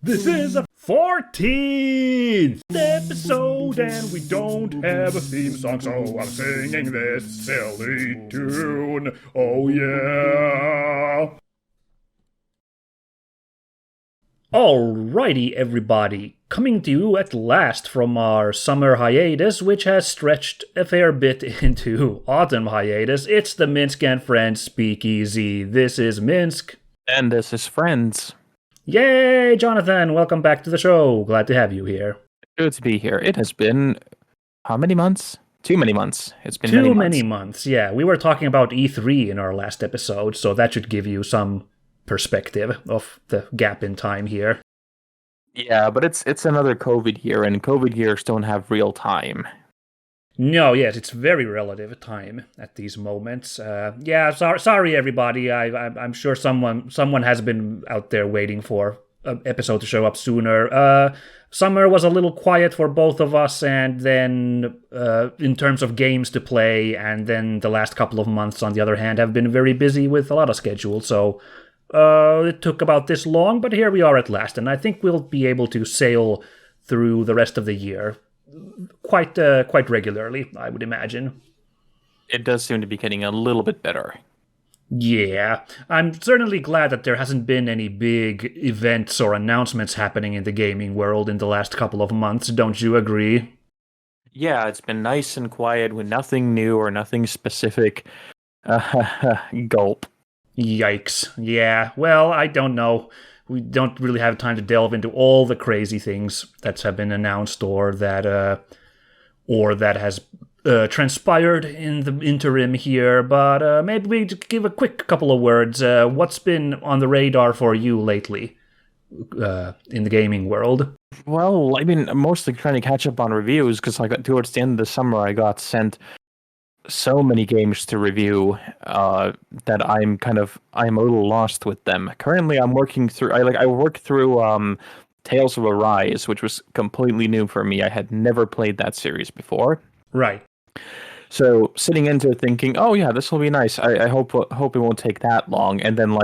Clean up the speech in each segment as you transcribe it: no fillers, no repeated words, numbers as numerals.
This is a 14th episode and we don't have a theme song, so I'm singing this silly tune. Oh yeah! Alrighty everybody, coming to you at last from our summer hiatus, which has stretched a fair bit into autumn hiatus, it's the Minsk and Friends Speakeasy. This is Minsk. And this is Friends. Yay, Joonatan! Welcome back to the show. Glad to have you here. Good to be here. It has been how many months? Too many months. It's been Too many months. Yeah, we were talking about E3 in our last episode, so that should give you some perspective of the gap in time here. Yeah, but it's another COVID year, and COVID years don't have real time. No, yes, it's very relative time at these moments. Sorry everybody. I'm sure someone has been out there waiting for an episode to show up sooner. Summer was a little quiet for both of us, and then in terms of games to play, and then the last couple of months, on the other hand, have been very busy with a lot of schedules. So it took about this long, but here we are at last, and I think we'll be able to sail through the rest of the year quite regularly, I would imagine. It does seem to be getting a little bit better. Yeah, I'm certainly glad that there hasn't been any big events or announcements happening in the gaming world in the last couple of months. Don't you agree? Yeah, it's been nice and quiet with nothing new or nothing specific. Gulp. Yikes. Yeah, well, I don't know. We don't really have time to delve into all the crazy things that have been announced or that has transpired in the interim here, but maybe we give a quick couple of words. What's been on the radar for you lately in the gaming world? Well, I mean, I'm mostly trying to catch up on reviews because towards the end of the summer, I got sent so many games to review that I'm a little lost with them. Currently, I'm working through. I worked through Tales of Arise, which was completely new for me. I had never played that series before. Right. So sitting into it, thinking, "Oh yeah, this will be nice. I hope it won't take that long." And then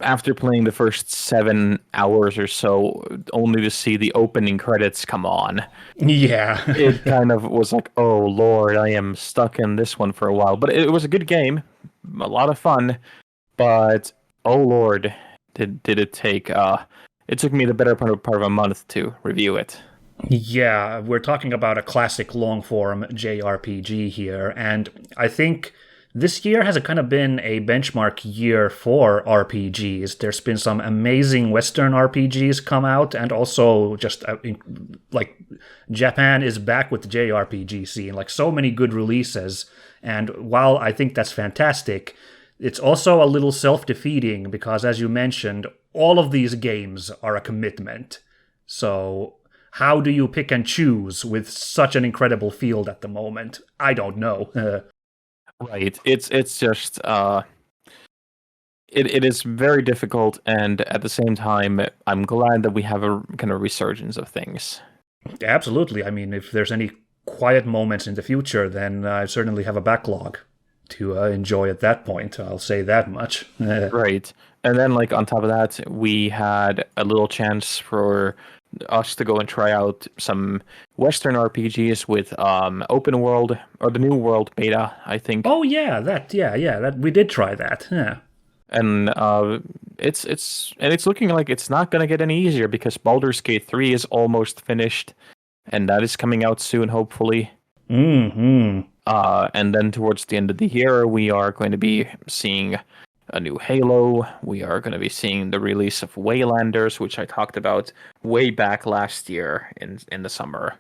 after playing the first 7 hours or so, only to see the opening credits come on. Yeah. It kind of was like, oh Lord, I am stuck in this one for a while. But it was a good game, a lot of fun. But oh Lord, did it take? It took me the better part of a month to review it. Yeah, we're talking about a classic long-form JRPG here, and I think this year has kind of been a benchmark year for RPGs. There's been some amazing Western RPGs come out, and also just Japan is back with the JRPG scene. So many good releases, and while I think that's fantastic, it's also a little self-defeating because, as you mentioned, all of these games are a commitment. So how do you pick and choose with such an incredible field at the moment? I don't know. Right. It's just it is very difficult, and at the same time, I'm glad that we have a kind of resurgence of things. Absolutely. I mean, if there's any quiet moments in the future, then I certainly have a backlog to enjoy at that point. I'll say that much. Right. And then on top of that, we had a little chance for us to go and try out some Western RPGs with open world or the New World beta, I think. Oh yeah, that we did try that. Yeah. And it's looking like it's not going to get any easier because Baldur's Gate 3 is almost finished, and that is coming out soon, hopefully. Mm-hmm. And then towards the end of the year, we are going to be seeing a new Halo. We are going to be seeing the release of Waylanders, which I talked about way back last year in the summer.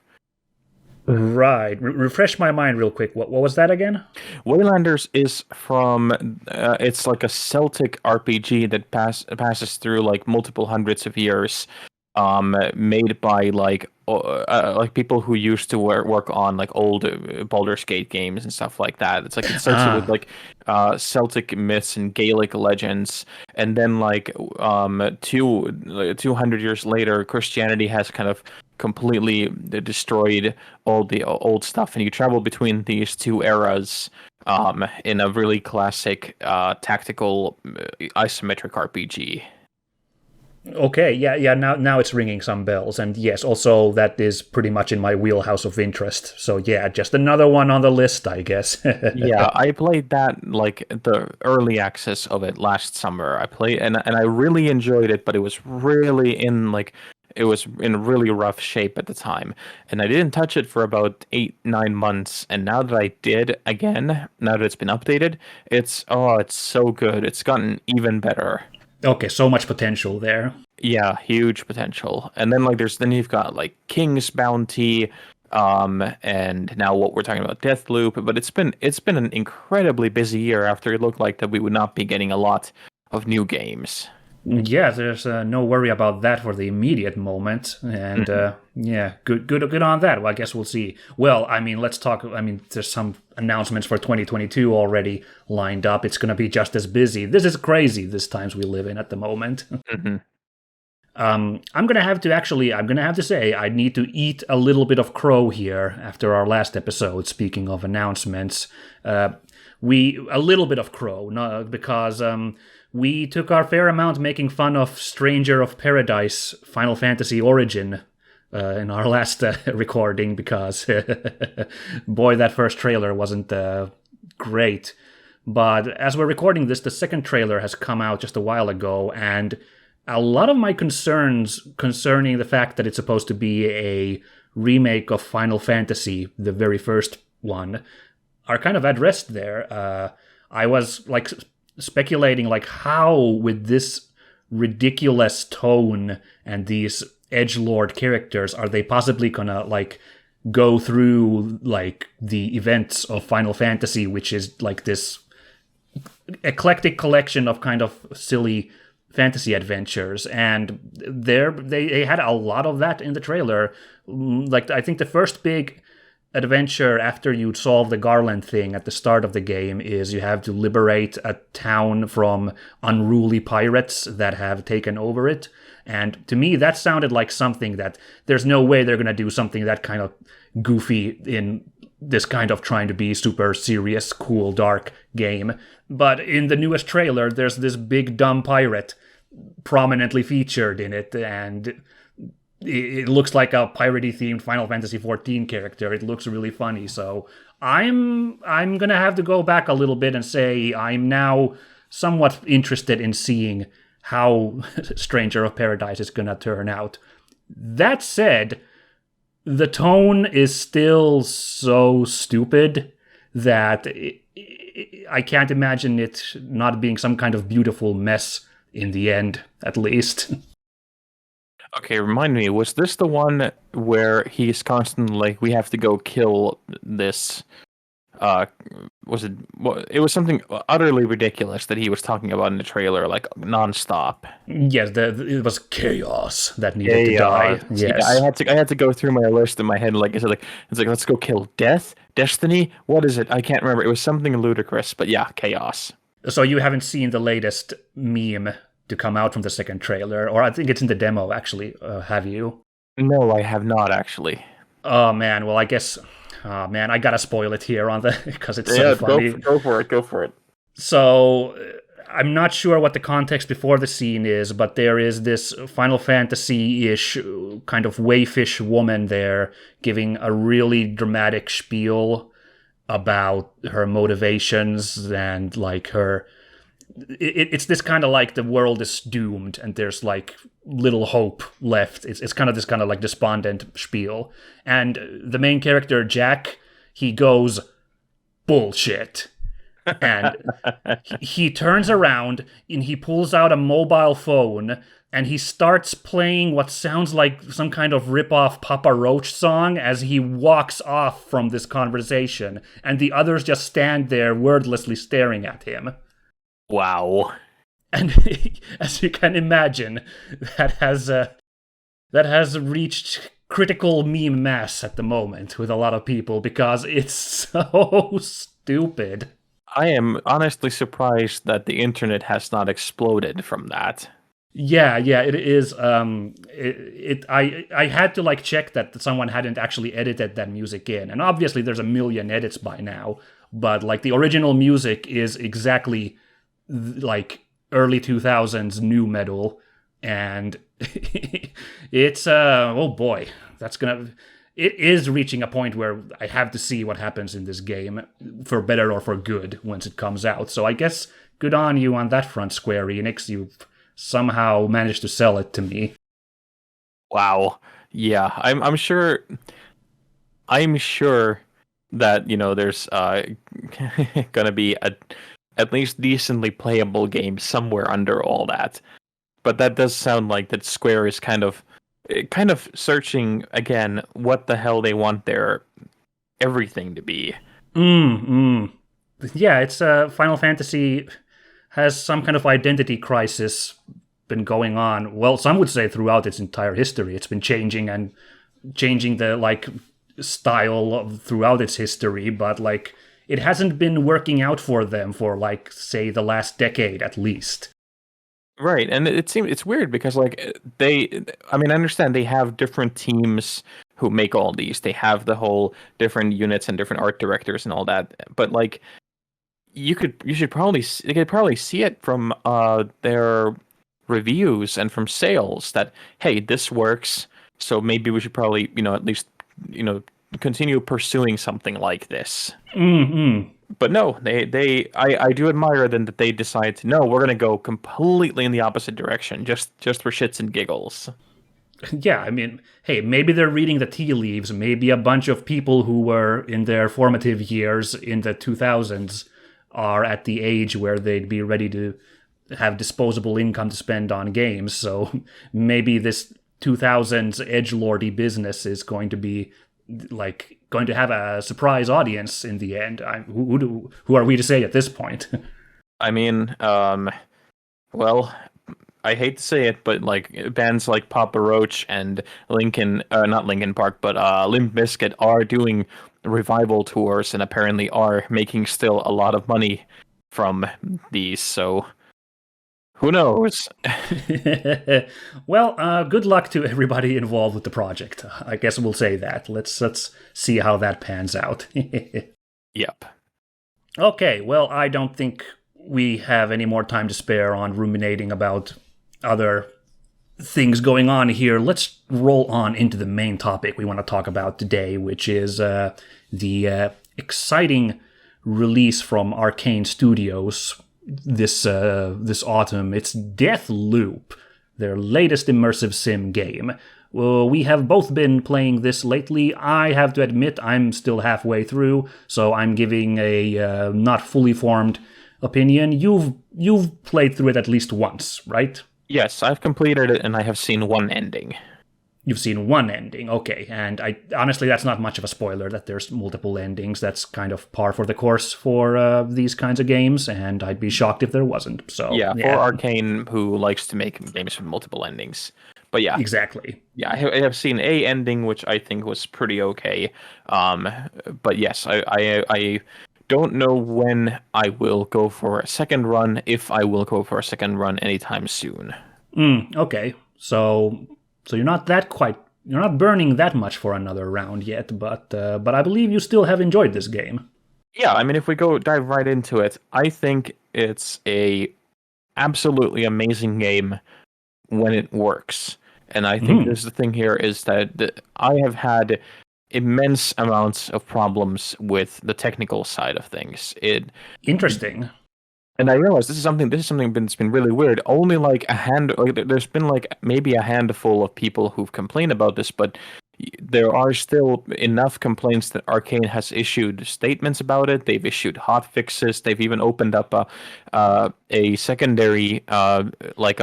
Right. Refresh my mind real quick. What was that again? Waylanders is from it's like a Celtic RPG that passes through multiple hundreds of years, made by people who used to work on old Baldur's Gate games and stuff like that. It starts with Celtic myths and Gaelic legends, and then 200 years later, Christianity has kind of completely destroyed all the old stuff, and you travel between these two eras in a really classic tactical isometric RPG. Okay, yeah. Now it's ringing some bells, and yes, also that is pretty much in my wheelhouse of interest. So yeah, just another one on the list, I guess. Yeah, I played that like the early access of it last summer. I played and I really enjoyed it, but it was really it was in really rough shape at the time. And I didn't touch it for about 8, 9 months. And now that I did again, now that it's been updated, it's so good. It's gotten even better. Okay, so much potential there. Yeah, huge potential. And then you've got like King's Bounty, and now what we're talking about, Deathloop. But it's been an incredibly busy year after it looked like that we would not be getting a lot of new games. Yeah, there's no worry about that for the immediate moment, and yeah, good on that. Well, I guess we'll see. Well, I mean, let's talk. I mean, there's some announcements for 2022 already lined up. It's going to be just as busy. This is crazy. This times we live in at the moment. I'm gonna have to say I need to eat a little bit of crow here after our last episode. Speaking of announcements, a little bit of crow, no, because we took our fair amount making fun of Stranger of Paradise Final Fantasy Origin in our last recording because boy, that first trailer wasn't great. But as we're recording this, the second trailer has come out just a while ago, and a lot of my concerns concerning the fact that it's supposed to be a remake of Final Fantasy, the very first one, are kind of addressed there. I was like speculating, like, how with this ridiculous tone and these edgelord characters are they possibly gonna like go through like the events of Final Fantasy, which is like this eclectic collection of kind of silly fantasy adventures, and they had a lot of that in the trailer. Like, I think the first big adventure after you solve the Garland thing at the start of the game is you have to liberate a town from unruly pirates that have taken over it. And to me, that sounded like something that there's no way they're going to do something that kind of goofy in this kind of trying to be super serious, cool, dark game. But in the newest trailer, there's this big dumb pirate prominently featured in it, and it looks like a piratey themed Final Fantasy XIV character. It looks really funny. So I'm gonna have to go back a little bit and say I'm now somewhat interested in seeing how Stranger of Paradise is gonna turn out. That said, the tone is still so stupid that I can't imagine it not being some kind of beautiful mess in the end, at least. Okay, remind me, was this the one where he's constantly like, we have to go kill this? Was it? Well, it was something utterly ridiculous that he was talking about in the trailer, like nonstop. Yes, it was chaos that needed to die. Yes, I had to go through my list in my head. Like it's like let's go kill Death, Destiny. What is it? I can't remember. It was something ludicrous, but yeah, chaos. So you haven't seen the latest meme to come out from the second trailer, or I think it's in the demo actually. Have you? No, I have not actually. Oh man, well I guess. Oh man, I gotta spoil it here on the because it's so funny. Go for it. So I'm not sure what the context before the scene is, but there is this Final Fantasy-ish kind of wayfish woman there giving a really dramatic spiel about her motivations and like her. It's this kind of like the world is doomed and there's like little hope left. It's kind of this kind of like despondent spiel. And the main character, Jack, he goes, bullshit. And he turns around and he pulls out a mobile phone and he starts playing what sounds like some kind of rip-off Papa Roach song as he walks off from this conversation. And the others just stand there wordlessly staring at him. Wow. And as you can imagine, that has reached critical meme mass at the moment with a lot of people because it's so stupid. I am honestly surprised that the internet has not exploded from that. Yeah, it is. I had to like check that someone hadn't actually edited that music in, and obviously there's a million edits by now. But like the original music is exactly like early 2000s nu metal and it's oh boy, it is reaching a point where I have to see what happens in this game, for better or for good, once it comes out. So I guess good on you on that front, Square Enix. You've somehow managed to sell it to me. Wow. Yeah, I'm sure. I'm sure that there's gonna be a at least decently playable game somewhere under all that. But that does sound like that Square is kind of searching again what the hell they want their everything to be. Yeah, it's Final Fantasy has some kind of identity crisis been going on. Well, some would say throughout its entire history. It's been changing and changing the style throughout its history, but it hasn't been working out for them for say the last decade at least. Right, and it's weird because I understand they have different teams who make all these. They have the whole different units and different art directors and all that. But you could probably see it from their reviews and from sales that, hey, this works, so maybe we should probably at least continue pursuing something like this. But no, I do admire them that they decide to, no, we're gonna go completely in the opposite direction, just for shits and giggles. Yeah, I mean, hey, maybe they're reading the tea leaves. Maybe a bunch of people who were in their formative years in the 2000s are at the age where they'd be ready to have disposable income to spend on games. So maybe this 2000s edgelordy business is going to be going to have a surprise audience in the end. Who are we to say at this point? I mean, well, I hate to say it, but bands like Papa Roach and not Linkin Park, but Limp Bizkit are doing revival tours and apparently are making still a lot of money from these. So who knows? Well, good luck to everybody involved with the project. I guess we'll say that. Let's see how that pans out. Yep. Okay, well, I don't think we have any more time to spare on ruminating about other things going on here. Let's roll on into the main topic we want to talk about today, which is the exciting release from Arkane Studios this autumn. It's Deathloop, their latest immersive sim game. Well, we have both been playing this lately. I have to admit I'm still halfway through, so I'm giving a not fully formed opinion. You've played through it at least once, right? Yes, I've completed it and I have seen one ending. You've seen one ending, okay. And honestly, that's not much of a spoiler that there's multiple endings. That's kind of par for the course for these kinds of games, and I'd be shocked if there wasn't. So yeah, for Arkane, who likes to make games with multiple endings. But yeah, exactly. Yeah, I have seen a ending which I think was pretty okay. But yes, I don't know when I will go for a second run, if I will go for a second run anytime soon. Okay, so you're not burning that much for another round yet, but I believe you still have enjoyed this game. Yeah, I mean, if we dive right into it, I think it's a absolutely amazing game when it works. And I think the thing here is that I have had immense amounts of problems with the technical side of things. Interesting. And I realized this is something that's been really weird. Only there's been maybe a handful of people who've complained about this, but there are still enough complaints that Arkane has issued statements about it. They've issued hot fixes. They've even opened up a secondary, a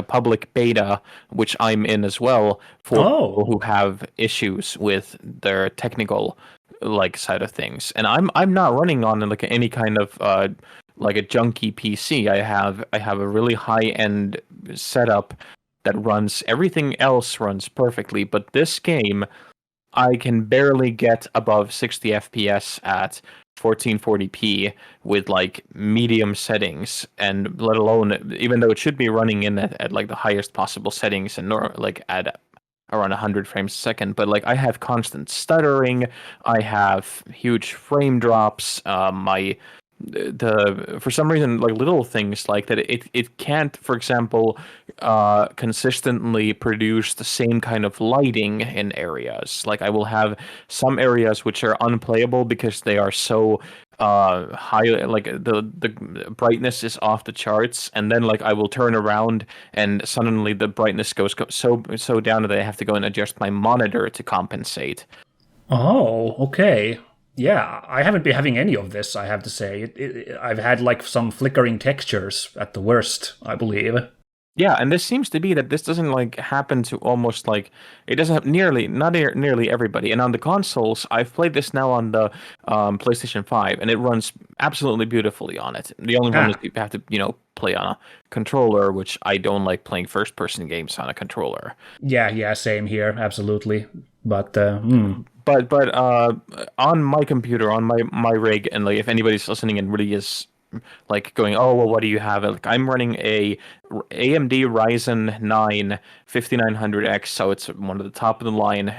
public beta, which I'm in as well, for people who have issues with their technical side of things. And I'm not running on any kind of a junky PC. I have a really high end setup that runs everything else runs perfectly, but this game I can barely get above 60 FPS at 1440p with medium settings, and let alone, even though it should be running in at the highest possible settings and at around 100 frames a second, but I have constant stuttering, I have huge frame drops, my for some reason, like little things like that, it can't, for example, consistently produce the same kind of lighting in areas. Like I will have some areas which are unplayable because they are so high, like the brightness is off the charts, and then like I will turn around and suddenly the brightness goes so down that I have to go and adjust my monitor to compensate. Oh, okay. Yeah, I haven't been having any of this, I have to say. I've had like some flickering textures at the worst, I believe. Yeah, and this seems to be that this doesn't like happen to almost like it doesn't have nearly everybody. And on the consoles, I've played this now on the PlayStation 5, and it runs absolutely beautifully on it. The only one is you have to play on a controller, which I don't like playing first person games on a controller. Yeah, same here, absolutely. But But on my computer, on my rig, and like if anybody's listening and really is like going, oh well, what do you have? Like I'm running a AMD Ryzen 9 5900X, so it's one of the top of the line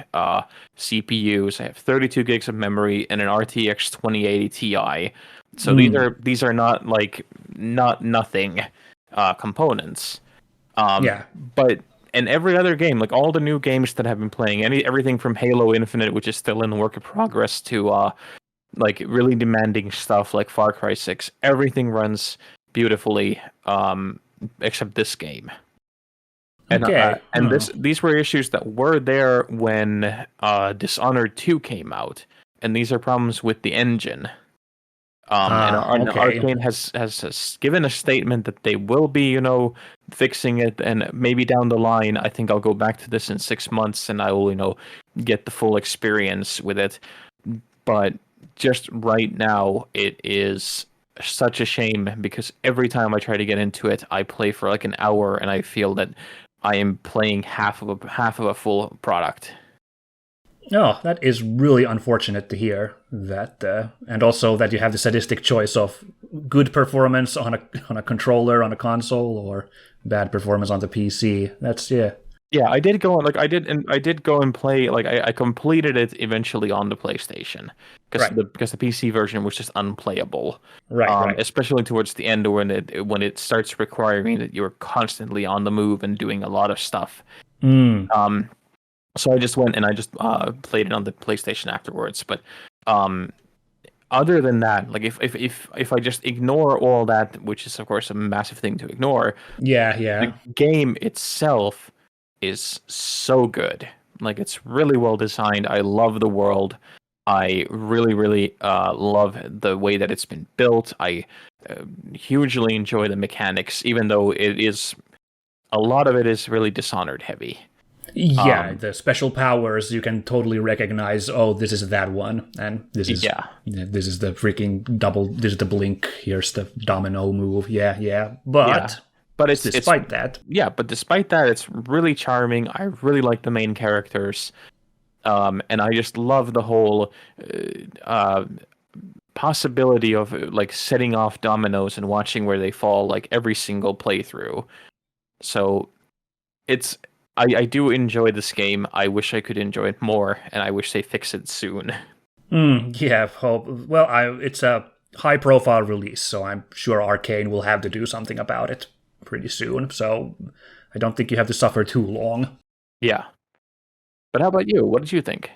CPUs. I have 32 gigs of memory and an RTX 2080 Ti. So these are not like nothing components. yeah. But in every other game, like all the new games that I've been playing, everything from Halo Infinite, which is still in work in progress, to like really demanding stuff like Far Cry 6, everything runs beautifully, except this game. And Okay. these were issues that were there when Dishonored 2 came out, and these are problems with the engine. And Okay. Arkane has given a statement that they will be, fixing it, and maybe down the line, I think I'll go back to this in 6 months, and I will, get the full experience with it. But just right now, it is such a shame because every time I try to get into it, I play for like an hour, and I feel that I am playing half of a full product. Oh, that is really unfortunate to hear. That, and also that you have the sadistic choice of good performance on a controller on a console or bad performance on the PC. That's Yeah, I did go and I did go and play, like I completed it eventually on the PlayStation because Right. the PC version was just unplayable. Right. Especially towards the end when it starts requiring that you're constantly on the move and doing a lot of stuff. So I just went and I just played it on the PlayStation afterwards. But other than that, like if I just ignore all that, which is of course a massive thing to ignore, Yeah. the game itself is so good. Like it's really well designed. I love the world. I really love the way that it's been built. I hugely enjoy the mechanics, even though a lot of it is really Dishonored heavy. Yeah, the special powers you can totally recognize. Oh, this is that one, and this is this is the freaking double. This is the blink. Here's the domino move. Yeah. But despite that, it's really charming. I really like the main characters, and I just love the whole possibility of like setting off dominoes and watching where they fall, like every single playthrough. So I do enjoy this game. I wish I could enjoy it more, and I wish they fix it soon. Yeah. Well, it's a high-profile release, so I'm sure Arkane will have to do something about it pretty soon. So I don't think you have to suffer too long. Yeah. But how about you? What did you think?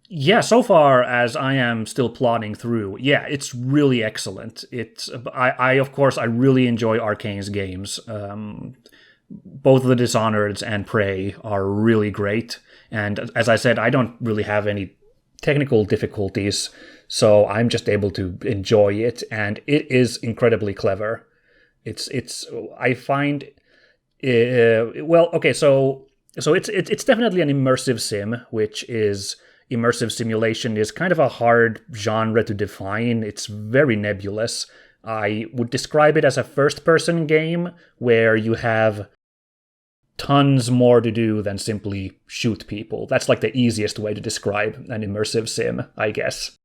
Yeah, so far as I am still plodding through, yeah, it's really excellent. I of course I really enjoy Arkane's games. Both of the Dishonored and Prey are really great, and as I said, I don't really have any technical difficulties, so I'm just able to enjoy it, and it is incredibly clever. I find well, okay, so it's definitely an immersive sim, which is immersive simulation is kind of a hard genre to define. It's very nebulous. I would describe it as a first-person game where you have tons more to do than simply shoot people. That's like the easiest way to describe an immersive sim, I guess.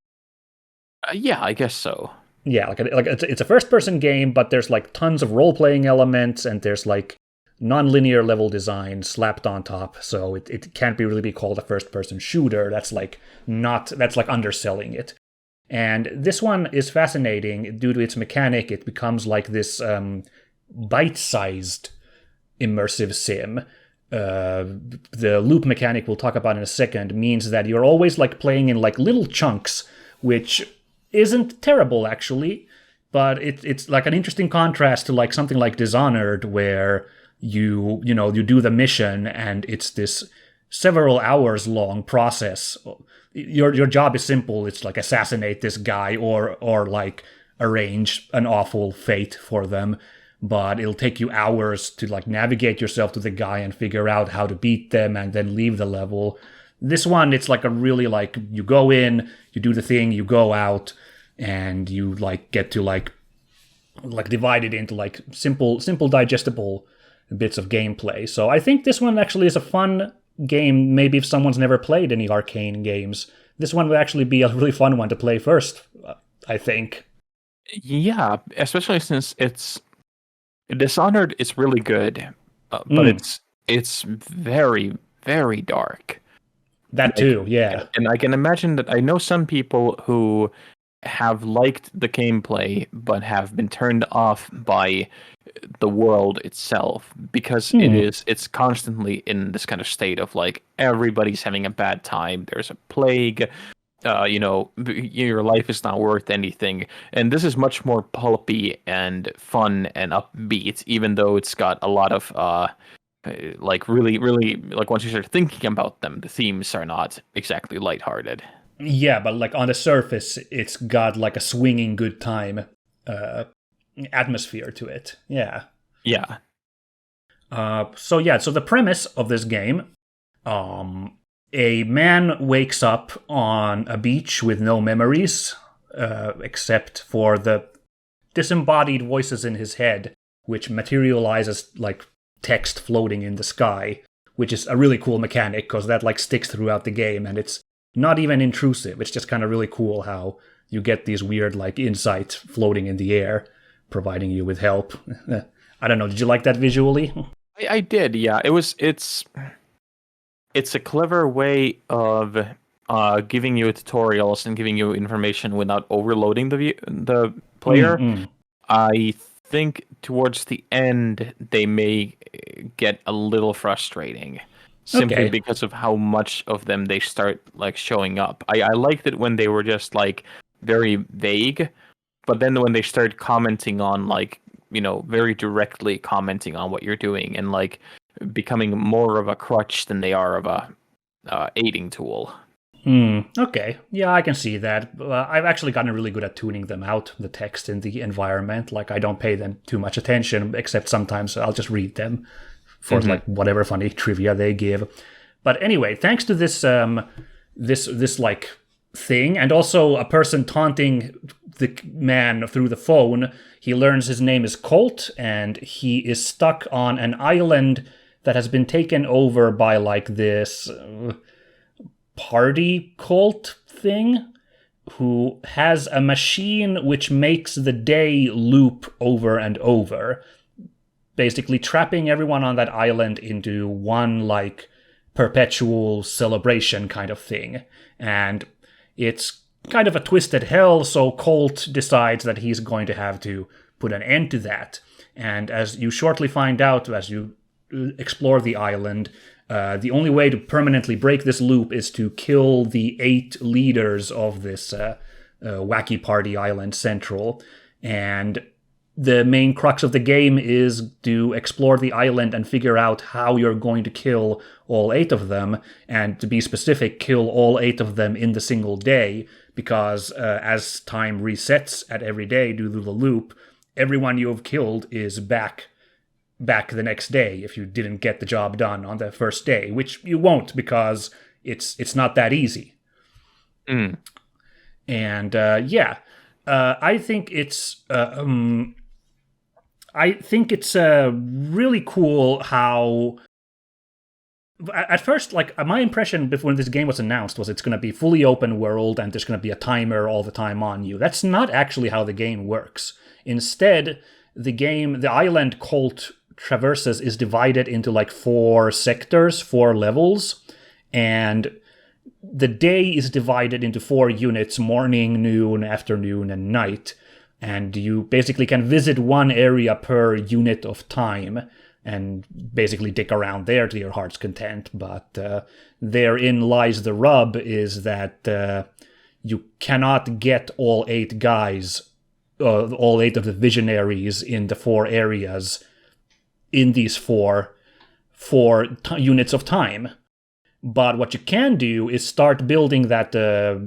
Yeah, I guess so. Yeah, like it's a first-person game, but there's like tons of role-playing elements, and there's like non-linear level design slapped on top, so it can't really be called a first-person shooter. That's like underselling it. And this one is fascinating due to its mechanic. It becomes like this bite-sized immersive sim. The loop mechanic we'll talk about in a second means that you're always like playing in like little chunks, which isn't terrible actually, but it's like an interesting contrast to like something like Dishonored, where you do the mission and it's this several hours long process. Your job is simple. It's like assassinate this guy or like arrange an awful fate for them. But it'll take you hours to like navigate yourself to the guy and figure out how to beat them and then leave the level. This one, it's like a really like you go in, you do the thing, you go out, and you like get to like divide it into like simple digestible bits of gameplay. So I think this one actually is a fun game. Maybe if someone's never played any Arkane games, this one would actually be a really fun one to play first, I think. Yeah, especially since it's Dishonored is really good, but it's very, very dark. That too, yeah. And I can imagine that I know some people who have liked the gameplay, but have been turned off by the world itself, because it's constantly in this kind of state of like everybody's having a bad time. There's a plague. Your life is not worth anything. And this is much more pulpy and fun and upbeat, even though it's got a lot of like really, really, like once you start thinking about them, the themes are not exactly lighthearted. Yeah, but like on the surface, it's got like a swinging good time atmosphere to it. Yeah. Yeah. So the premise of this game, a man wakes up on a beach with no memories, except for the disembodied voices in his head, which materializes like text floating in the sky, which is a really cool mechanic because that like sticks throughout the game, and it's not even intrusive. It's just kind of really cool how you get these weird like insights floating in the air, providing you with help. I don't know. Did you like that visually? I did. Yeah, it's a clever way of giving you tutorials and giving you information without overloading the player. Mm-hmm. I think towards the end they may get a little frustrating, simply because of how much of them they start like showing up. I liked it when they were just like very vague, but then when they start commenting on like, very directly commenting on what you're doing and like becoming more of a crutch than they are of a aiding tool. Okay. Yeah, I can see that. I've actually gotten really good at tuning them out, the text in the environment. Like, I don't pay them too much attention, except sometimes I'll just read them for like whatever funny trivia they give. But anyway, thanks to this this like thing, and also a person taunting the man through the phone, he learns his name is Colt, and he is stuck on an island that has been taken over by like this party cult thing, who has a machine which makes the day loop over and over, basically trapping everyone on that island into one like perpetual celebration kind of thing. And it's kind of a twisted hell, so Colt decides that he's going to have to put an end to that. And as you shortly find out as you explore the island, the only way to permanently break this loop is to kill the 8 leaders of this wacky party island central. And the main crux of the game is to explore the island and figure out how you're going to kill all 8 of them, and to be specific, kill all 8 of them in the single day, because as time resets at every day due to the loop, everyone you have killed is back the next day if you didn't get the job done on the first day, which you won't, because it's not that easy. And I think it's really cool how, at first, like, my impression before this game was announced was it's going to be fully open world and there's going to be a timer all the time on you. That's not actually how the game works. Instead, the island Colt traverses is divided into like 4 sectors, 4 levels, and the day is divided into 4 units: morning, noon, afternoon, and night. And you basically can visit one area per unit of time and basically dick around there to your heart's content. But therein lies the rub, is that you cannot get all 8 guys, all 8 of the visionaries in the 4 areas in these 4 units of time. But what you can do is start building that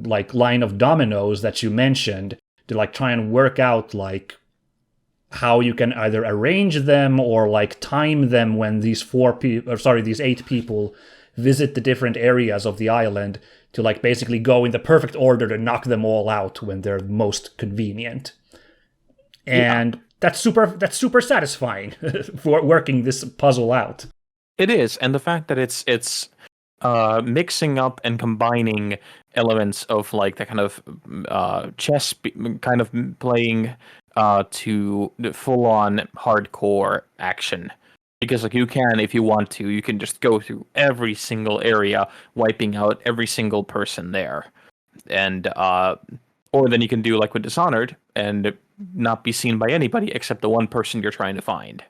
like line of dominoes that you mentioned, to like try and work out like how you can either arrange them or like time them when these 8 people visit the different areas of the island, to like basically go in the perfect order to knock them all out when they're most convenient. And that's super satisfying for working this puzzle out. It is, and the fact that it's mixing up and combining elements of like the kind of chess kind of playing to the full-on hardcore action. Because like you can, if you want to, you can just go through every single area, wiping out every single person there. And or then you can do like with Dishonored and not be seen by anybody except the one person you're trying to find.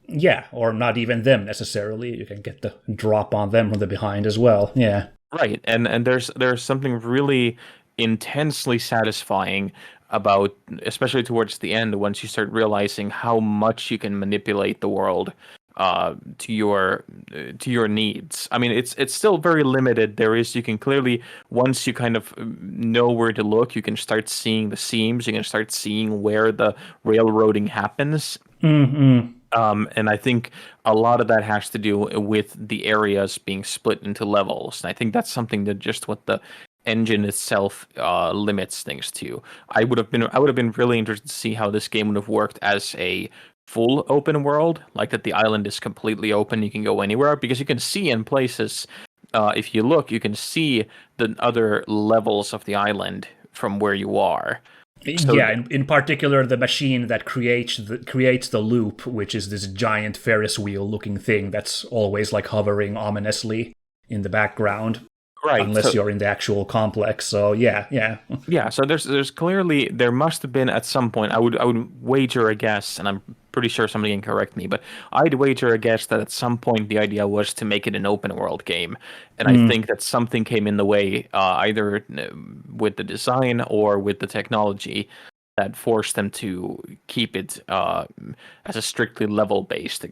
Yeah, or not even them necessarily. You can get the drop on them from the behind as well. Yeah. Right. And there's something really intensely satisfying about, especially towards the end, once you start realizing how much you can manipulate the world to your needs. I mean, it's still very limited. You can clearly, once you kind of know where to look, you can start seeing the seams. You can start seeing where the railroading happens. Mm-hmm. And I think a lot of that has to do with the areas being split into levels. And I think that's something that just what the engine itself limits things to. I would have been really interested to see how this game would have worked as a full open world, like that the island is completely open, you can go anywhere, because you can see in places, if you look, you can see the other levels of the island from where you are. So, yeah, in particular, the machine that creates the loop, which is this giant Ferris wheel looking thing that's always like hovering ominously in the background. Right. Unless you're in the actual complex. So yeah. So there's clearly, there must have been at some point, I would wager a guess, and I'm pretty sure somebody can correct me, but I'd wager a guess that at some point the idea was to make it an open world game. And I think that something came in the way, either with the design or with the technology, that forced them to keep it as a strictly level-based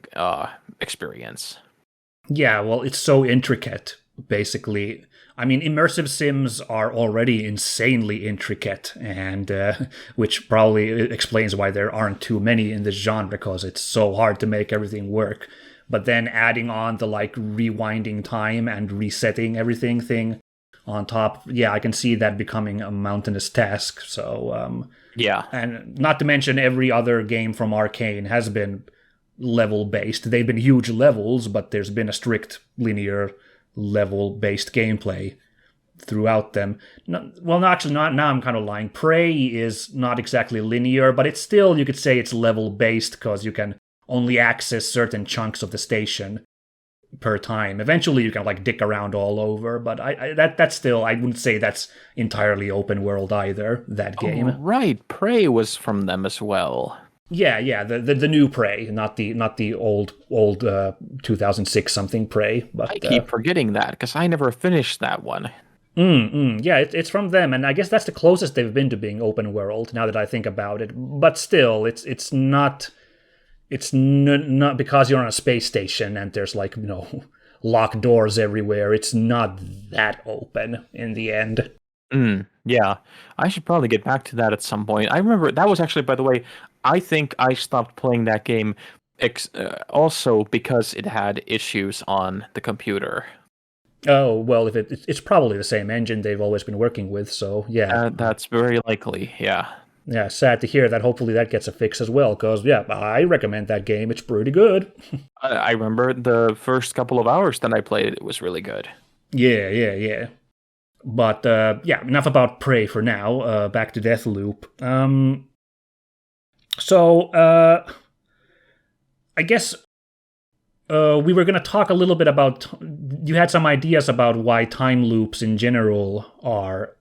experience. Yeah, well, it's so intricate, basically. I mean, immersive sims are already insanely intricate, and which probably explains why there aren't too many in this genre, because it's so hard to make everything work. But then adding on the like rewinding time and resetting everything thing on top, yeah, I can see that becoming a mountainous task. So yeah, and not to mention every other game from Arkane has been level-based. They've been huge levels, but there's been a strict linear level-based gameplay throughout them. Now I'm kind of lying. Prey is not exactly linear, but it's still, you could say it's level-based, because you can only access certain chunks of the station per time. Eventually you can like dick around all over, but that's still, I wouldn't say that's entirely open world either, that game. Oh, right, Prey was from them as well. Yeah, the new Prey, not the old 2006 something Prey. But I keep forgetting that because I never finished that one. Yeah, it's from them, and I guess that's the closest they've been to being open world. Now that I think about it, but still, it's not because you're on a space station and there's like locked doors everywhere. It's not that open in the end. Yeah, I should probably get back to that at some point. I remember that was actually, by the way, I think I stopped playing that game also because it had issues on the computer. Oh, well, if it's probably the same engine they've always been working with, so yeah. That's very likely, yeah. Yeah, sad to hear that. Hopefully that gets a fix as well, because, yeah, I recommend that game. It's pretty good. I remember the first couple of hours that I played it, it was really good. Yeah. But, yeah, enough about Prey for now. Back to Deathloop. I guess We were going to talk a little bit about. You had some ideas about why time loops in general are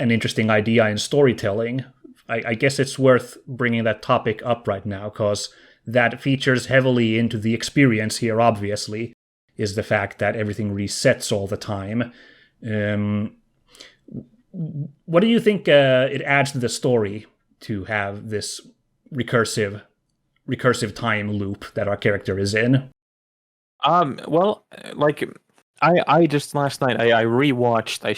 an interesting idea in storytelling. I guess it's worth bringing that topic up right now because that features heavily into the experience here, obviously, is the fact that everything resets all the time. What do you think it adds to the story to have this recursive time loop that our character is in? Well, like I just last night I rewatched. I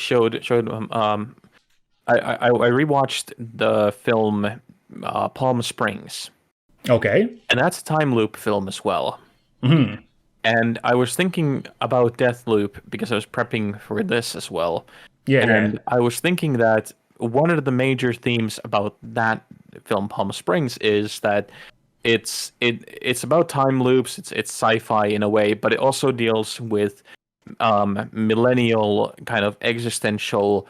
rewatched the film Palm Springs, Okay. and that's a time loop film as well. Hmm. And I was thinking about Deathloop because I was prepping for this as well. Yeah, yeah. And I was thinking that one of the major themes about that film, Palm Springs, is that it's about time loops. It's sci-fi in a way, but it also deals with millennial kind of existential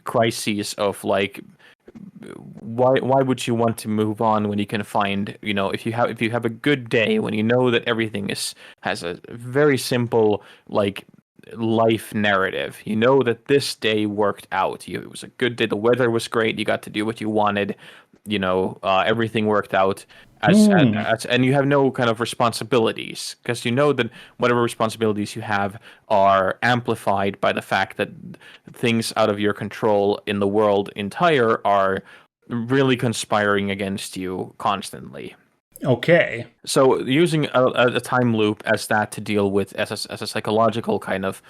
crises of like why would you want to move on when you can find, if you have a good day, when you know that everything has a very simple like life narrative. You know that this day worked out. It was a good day. The weather was great. You got to do what you wanted. Everything worked out. And you have no kind of responsibilities because you know that whatever responsibilities you have are amplified by the fact that things out of your control in the world entire are really conspiring against you constantly. Okay. So using a time loop as that to deal with as a psychological kind of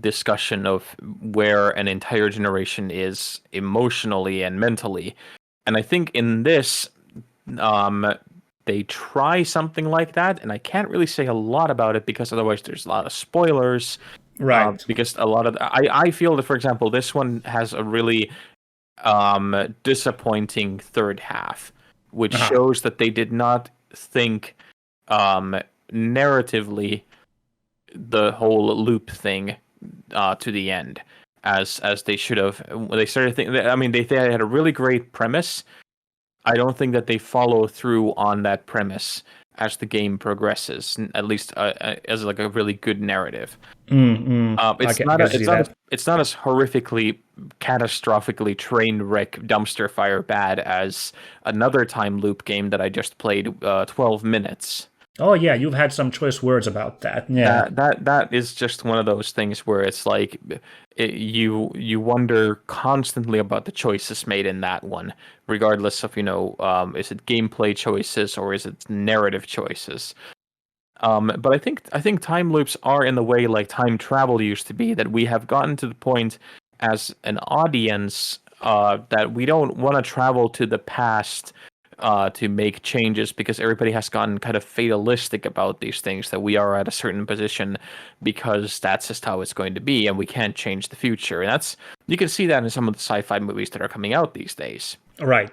discussion of where an entire generation is emotionally and mentally, and I think in this they try something like that, and I can't really say a lot about it because otherwise there's a lot of spoilers. Right. Because a lot of I feel that, for example, this one has a really disappointing third half, which shows that they did not think narratively the whole loop thing to the end as they should have. When they started thinking, I mean, they had a really great premise. I don't think that they follow through on that premise as the game progresses, at least as like a really good narrative. It's not as horrifically, catastrophically train wreck dumpster fire bad as another time loop game that I just played 12 minutes. Oh yeah, you've had some choice words about that. Yeah. That is just one of those things where it's like you wonder constantly about the choices made in that one, regardless of is it gameplay choices or is it narrative choices. But I think time loops are in the way like time travel used to be, that we have gotten to the point as an audience that we don't want to travel to the past to make changes because everybody has gotten kind of fatalistic about these things, that we are at a certain position because that's just how it's going to be and we can't change the future. And you can see that in some of the sci-fi movies that are coming out these days. Right.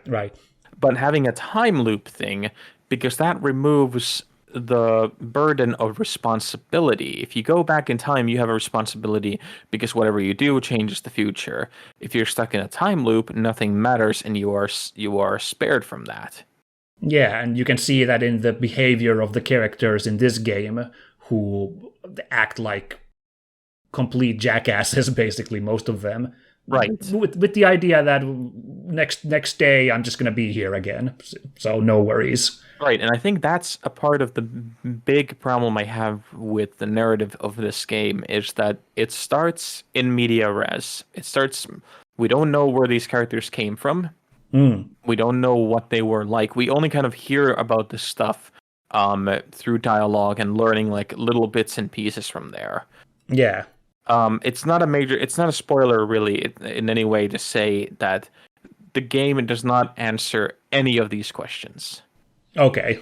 But having a time loop thing, because that removes the burden of responsibility. If you go back in time, you have a responsibility because whatever you do changes the future. If you're stuck in a time loop, nothing matters and you are spared from that. Yeah, and you can see that in the behavior of the characters in this game who act like complete jackasses, basically, most of them. Right. With the idea that next day I'm just going to be here again, so no worries. Right, and I think that's a part of the big problem I have with the narrative of this game is that it starts in media res. We don't know where these characters came from. We don't know what they were like. We only kind of hear about this stuff through dialogue and learning like little bits and pieces from there. Yeah. It's not a spoiler really in any way to say that the game does not answer any of these questions. Okay.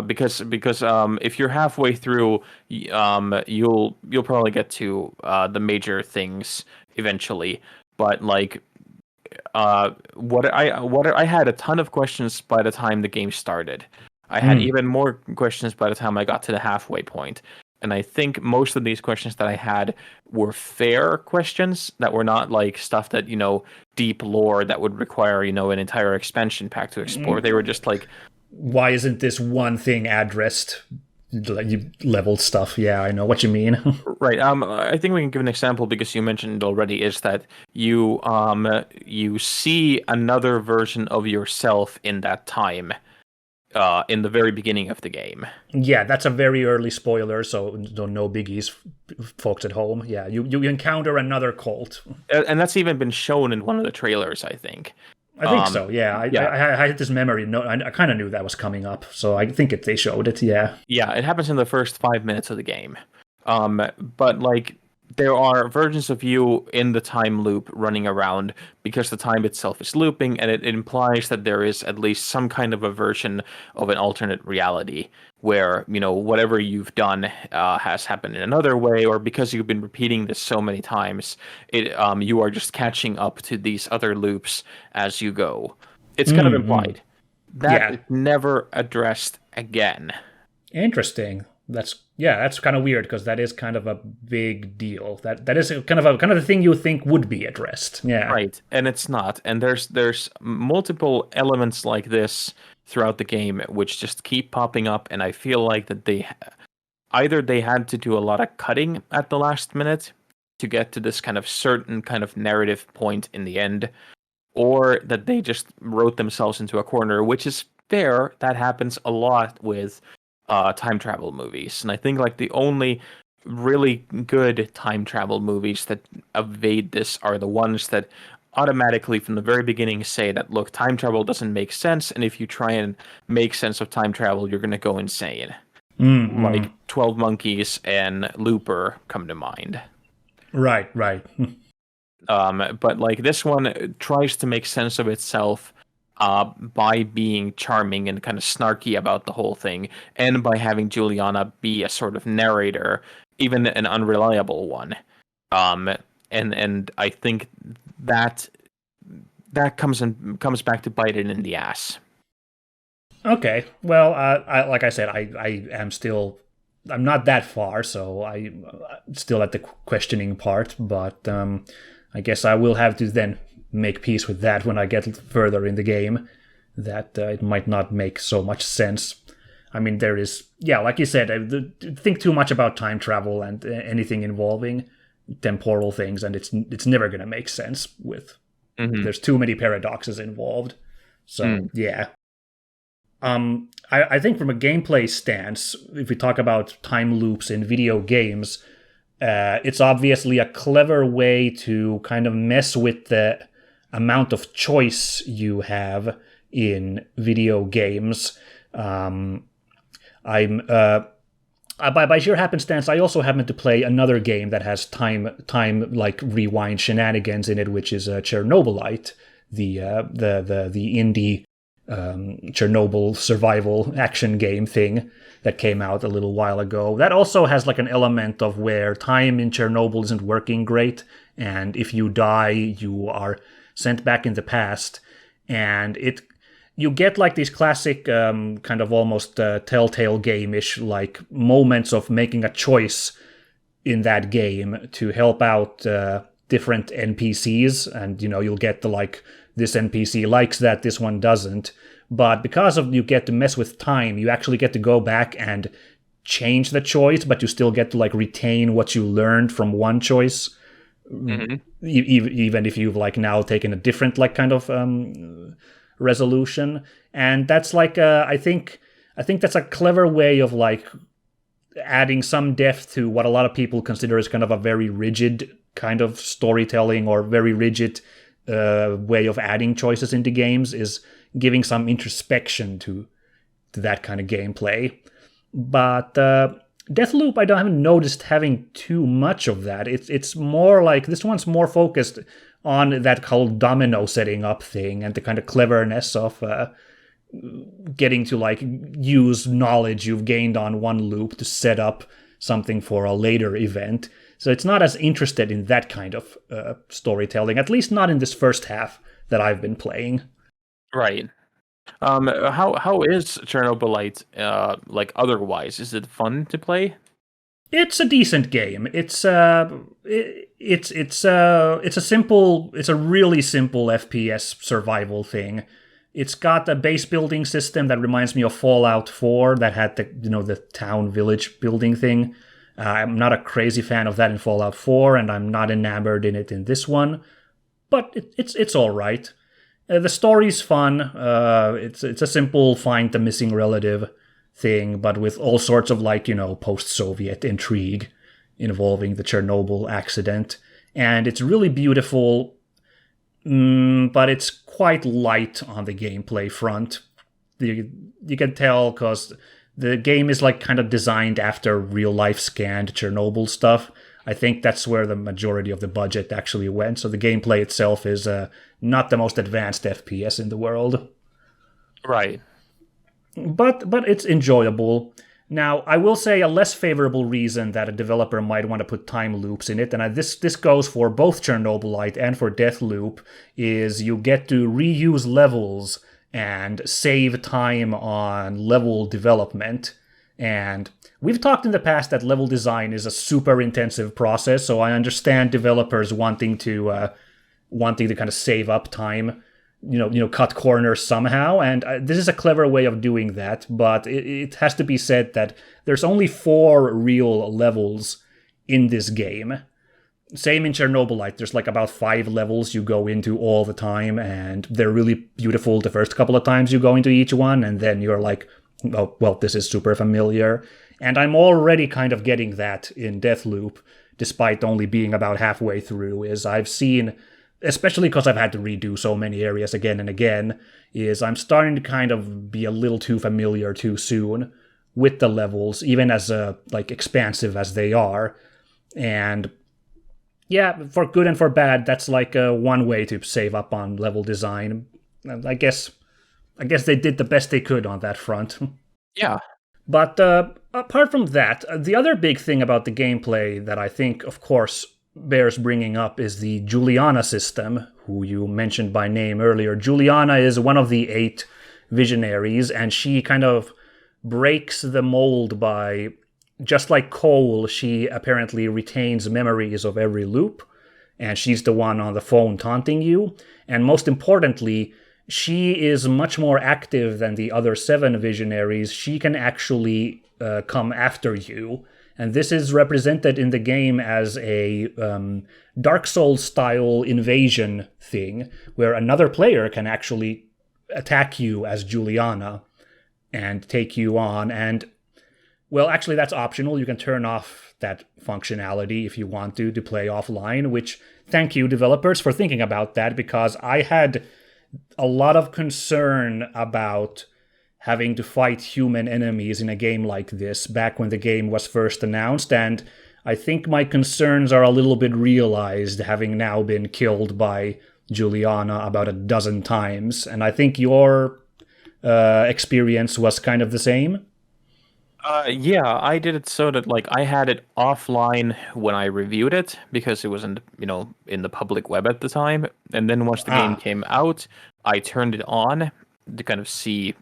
Because if you're halfway through, you'll probably get to the major things eventually. But like, what I had a ton of questions by the time the game started. I had even more questions by the time I got to the halfway point. And I think most of these questions that I had were fair questions that were not like stuff that, deep lore that would require, an entire expansion pack to explore. They were just like, why isn't this one thing addressed you leveled stuff. Yeah, I know what you mean. Right. I think we can give an example because you mentioned it already. Is that you see another version of yourself in that time, in the very beginning of the game. Yeah, that's a very early spoiler, so no biggies, folks at home. Yeah, you encounter another cult. And that's even been shown in one of the trailers, I think. I think so. Yeah, yeah. I had this memory. No, I kind of knew that was coming up, so I think they showed it. Yeah. Yeah, it happens in the first 5 minutes of the game. But like there are versions of you in the time loop running around because the time itself is looping, and it implies that there is at least some kind of a version of an alternate reality where, you know, whatever you've done has happened in another way, or because you've been repeating this so many times, you are just catching up to these other loops as you go. It's kind of implied. That is never addressed again. Interesting. That's kind of weird because that is kind of a big deal. That is kind of the thing you would think would be addressed. Yeah. Right, and it's not. And there's multiple elements like this throughout the game which just keep popping up, and I feel like that they had to do a lot of cutting at the last minute to get to this kind of certain kind of narrative point in the end, or that they just wrote themselves into a corner, which is fair. That happens a lot with time travel movies, and I think like the only really good time travel movies that evade this are the ones that automatically from the very beginning say that, look, time travel doesn't make sense, and if you try and make sense of time travel, you're going to go insane. Like 12 Monkeys and Looper come to mind. Right. But like this one tries to make sense of itself by being charming and kind of snarky about the whole thing, and by having Julianna be a sort of narrator, even an unreliable one. And I think that comes back to bite it in the ass. Okay. Well, like I said, I'm not that far, so I'm still at the questioning part, but I guess I will have to then make peace with that when I get further in the game, that it might not make so much sense. I mean, there is, like you said, I think too much about time travel and anything involving temporal things, and it's never going to make sense with. There's too many paradoxes involved. So, yeah. I think from a gameplay stance, if we talk about time loops in video games, it's obviously a clever way to kind of mess with the amount of choice you have in video games. By sheer happenstance, I also happen to play another game that has time like rewind shenanigans in it, which is Chernobylite, the indie Chernobyl survival action game thing that came out a little while ago. That also has like an element of where time in Chernobyl isn't working great, and if you die, you are sent back in the past, and you get like these classic kind of almost Telltale game-ish like moments of making a choice in that game to help out different NPCs, and you'll get the like, this NPC likes that, this one doesn't. But because of you get to mess with time, you actually get to go back and change the choice, but you still get to like retain what you learned from one choice. Even if you've like now taken a different like kind of resolution. And that's like I think that's a clever way of like adding some depth to what a lot of people consider as kind of a very rigid kind of storytelling, or very rigid way of adding choices into games, is giving some introspection to that kind of gameplay. But Deathloop, I haven't noticed having too much of that. It's more like, this one's more focused on that called domino setting up thing, and the kind of cleverness of getting to like use knowledge you've gained on one loop to set up something for a later event. So it's not as interested in that kind of storytelling, at least not in this first half that I've been playing. Right. How is Chernobylite like otherwise? Is it fun to play? It's a decent game. It's a really simple FPS survival thing. It's got a base building system that reminds me of Fallout 4 that had the town village building thing. I'm not a crazy fan of that in Fallout 4, and I'm not enamored in it in this one, but it's all right. The story's fun. It's a simple find the missing relative thing, but with all sorts of post-Soviet intrigue involving the Chernobyl accident. And it's really beautiful, but it's quite light on the gameplay front. You can tell because the game is kind of designed after real-life scanned Chernobyl stuff. I think that's where the majority of the budget actually went. So the gameplay itself is not the most advanced FPS in the world. Right. But it's enjoyable. Now, I will say a less favorable reason that a developer might want to put time loops in it, and this goes for both Chernobylite and for Deathloop, is you get to reuse levels and save time on level development. And we've talked in the past that level design is a super intensive process, so I understand developers wanting to kind of save up time, cut corners somehow, and this is a clever way of doing that, but it has to be said that there's only 4 real levels in this game. Same in Chernobylite, there's about 5 levels you go into all the time, and they're really beautiful the first couple of times you go into each one, and then you're like, oh, well, this is super familiar. And I'm already kind of getting that in Deathloop, despite only being about halfway through, is I've seen, especially because I've had to redo so many areas again and again, is I'm starting to kind of be a little too familiar too soon with the levels, even as expansive as they are. And yeah, for good and for bad, that's one way to save up on level design. I guess they did the best they could on that front. Yeah. But apart from that, the other big thing about the gameplay that I think, of course, bears bringing up is the Julianna system, who you mentioned by name earlier. Julianna is one of the 8 visionaries, and she kind of breaks the mold by, just like Cole, she apparently retains memories of every loop, and she's the one on the phone taunting you. And most importantly, she is much more active than the other 7 visionaries. She can actually come after you. And this is represented in the game as a Dark Souls-style invasion thing, where another player can actually attack you as Julianna and take you on. And, well, actually, that's optional. You can turn off that functionality if you want to play offline, which, thank you, developers, for thinking about that, because I had a lot of concern about having to fight human enemies in a game like this back when the game was first announced, and I think my concerns are a little bit realized, having now been killed by Julianna about a dozen times. And I think your experience was kind of the same. Yeah, I did it so that I had it offline when I reviewed it because it wasn't in the public web at the time, and then once the game came out, I turned it on to kind of see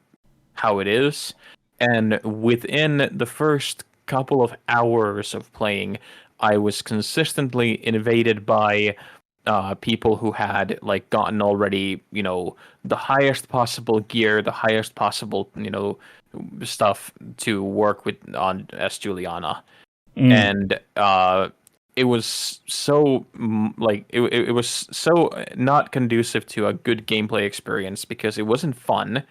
how it is, and within the first couple of hours of playing, I was consistently invaded by people who had gotten already the highest possible gear, the highest possible stuff to work with on as Julianna. And it was so it was so not conducive to a good gameplay experience because it wasn't fun.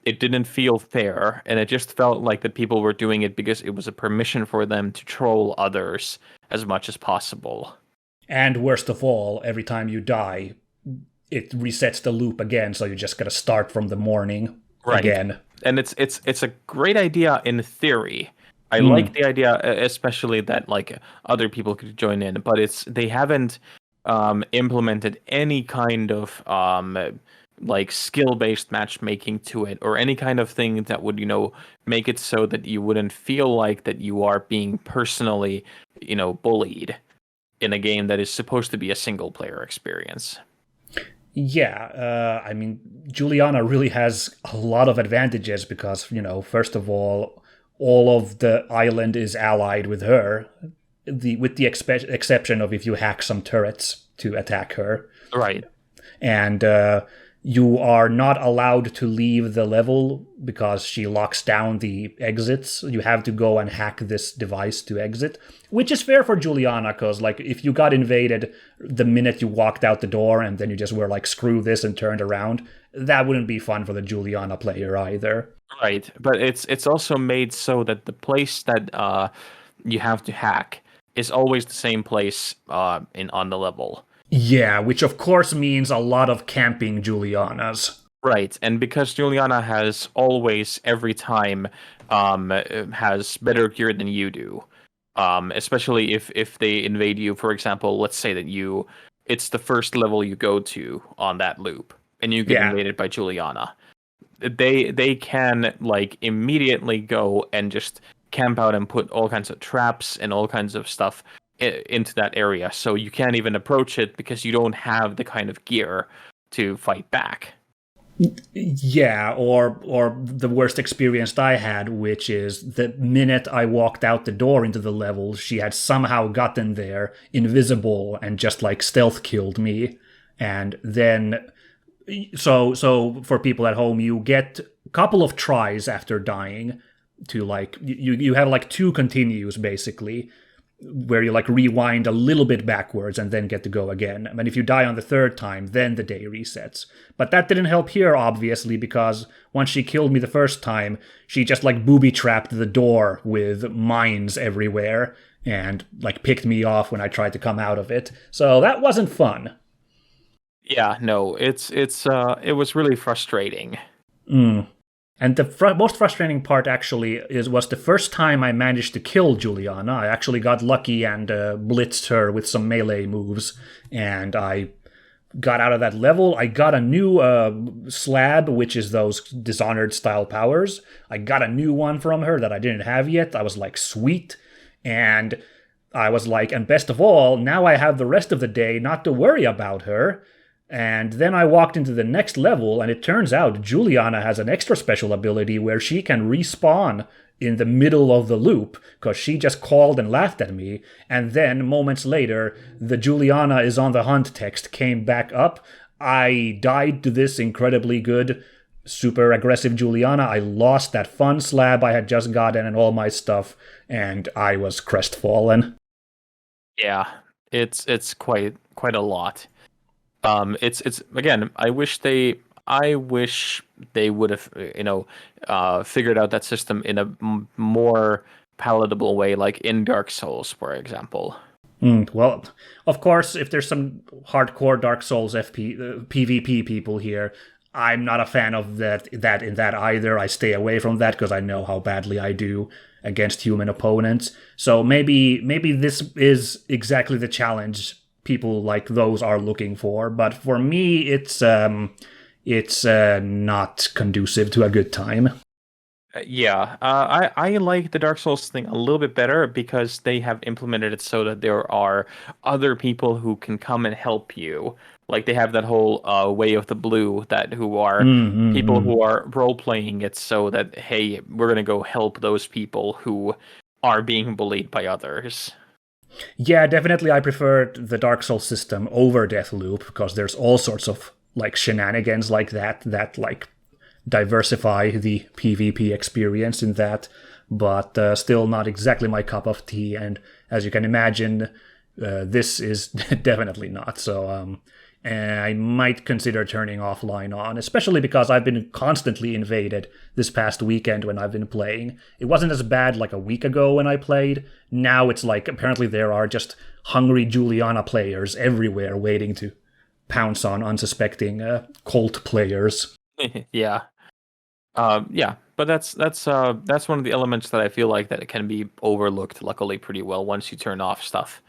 It didn't feel fair, and it just felt like that people were doing it because it was a permission for them to troll others as much as possible. And worst of all, every time you die, it resets the loop again, so you just gotta start from the morning again. And it's a great idea in theory. I like the idea, especially that other people could join in, but they haven't implemented any kind of skill-based matchmaking to it, or any kind of thing that would make it so that you wouldn't feel like that you are being personally bullied in a game that is supposed to be a single-player experience. Yeah, I mean, Julianna really has a lot of advantages because, first of all of the island is allied with her, with the exception of if you hack some turrets to attack her. Right. And you are not allowed to leave the level because she locks down the exits. You have to go and hack this device to exit, which is fair for Julianna, because like if you got invaded the minute you walked out the door and then you just were like, screw this, and turned around, that wouldn't be fun for the Julianna player either. Right, but it's also made so that the place that you have to hack is always the same place on the level. Yeah, which of course means a lot of camping Juliannas. Right, and because Juliana has always, every time, has better gear than you do, especially if they invade you, for example, let's say that it's the first level you go to on that loop, and you get invaded by Juliana. They can like immediately go and just camp out and put all kinds of traps and all kinds of stuff into that area, so you can't even approach it because you don't have the kind of gear to fight back. Yeah, or the worst experience I had, which is the minute I walked out the door into the level, she had somehow gotten there, invisible, and just like stealth killed me. And then, so for people at home, you get a couple of tries after dying to like, you have like two continues basically, where you like rewind a little bit backwards and then get to go again. And if you die on the third time, then the day resets. But that didn't help here, obviously, because once she killed me the first time, she just like booby-trapped the door with mines everywhere and like picked me off when I tried to come out of it. So that wasn't fun. Yeah, no, it was really frustrating. And the most frustrating part actually was the first time I managed to kill Julianna. I actually got lucky and blitzed her with some melee moves, and I got out of that level. I got a new slab, which is those Dishonored style powers. I got a new one from her that I didn't have yet. I was like, sweet. And I was like, and best of all, now I have the rest of the day not to worry about her. And then I walked into the next level, and it turns out Julianna has an extra special ability where she can respawn in the middle of the loop, because she just called and laughed at me, and then moments later, the Julianna is on the hunt text came back up. I died to this incredibly good, super aggressive Julianna. I lost that fun slab I had just gotten and all my stuff, and I was crestfallen. Yeah, it's quite a lot. It's again. I wish they would have figured out that system in a more palatable way, like in Dark Souls, for example. Well, of course, if there's some hardcore Dark Souls PvP people here, I'm not a fan of that in that either. I stay away from that because I know how badly I do against human opponents. So maybe this is exactly the challenge people like those are looking for, but for me it's not conducive to a good time. I like the Dark Souls thing a little bit better because they have implemented it so that there are other people who can come and help you. Like they have that whole Way of the Blue who are people who are role playing it so that, hey, we're gonna go help those people who are being bullied by others. Yeah, definitely I prefer the Dark Souls system over Deathloop because there's all sorts of like shenanigans like that like diversify the PvP experience in that, but still not exactly my cup of tea. And as you can imagine, this is definitely not. So I might consider turning offline on, especially because I've been constantly invaded this past weekend when I've been playing. It wasn't as bad like a week ago when I played. Now it's like apparently there are just hungry Julianna players everywhere waiting to pounce on unsuspecting cult players. Yeah. But that's one of the elements that I feel like that it can be overlooked, luckily, pretty well once you turn off stuff.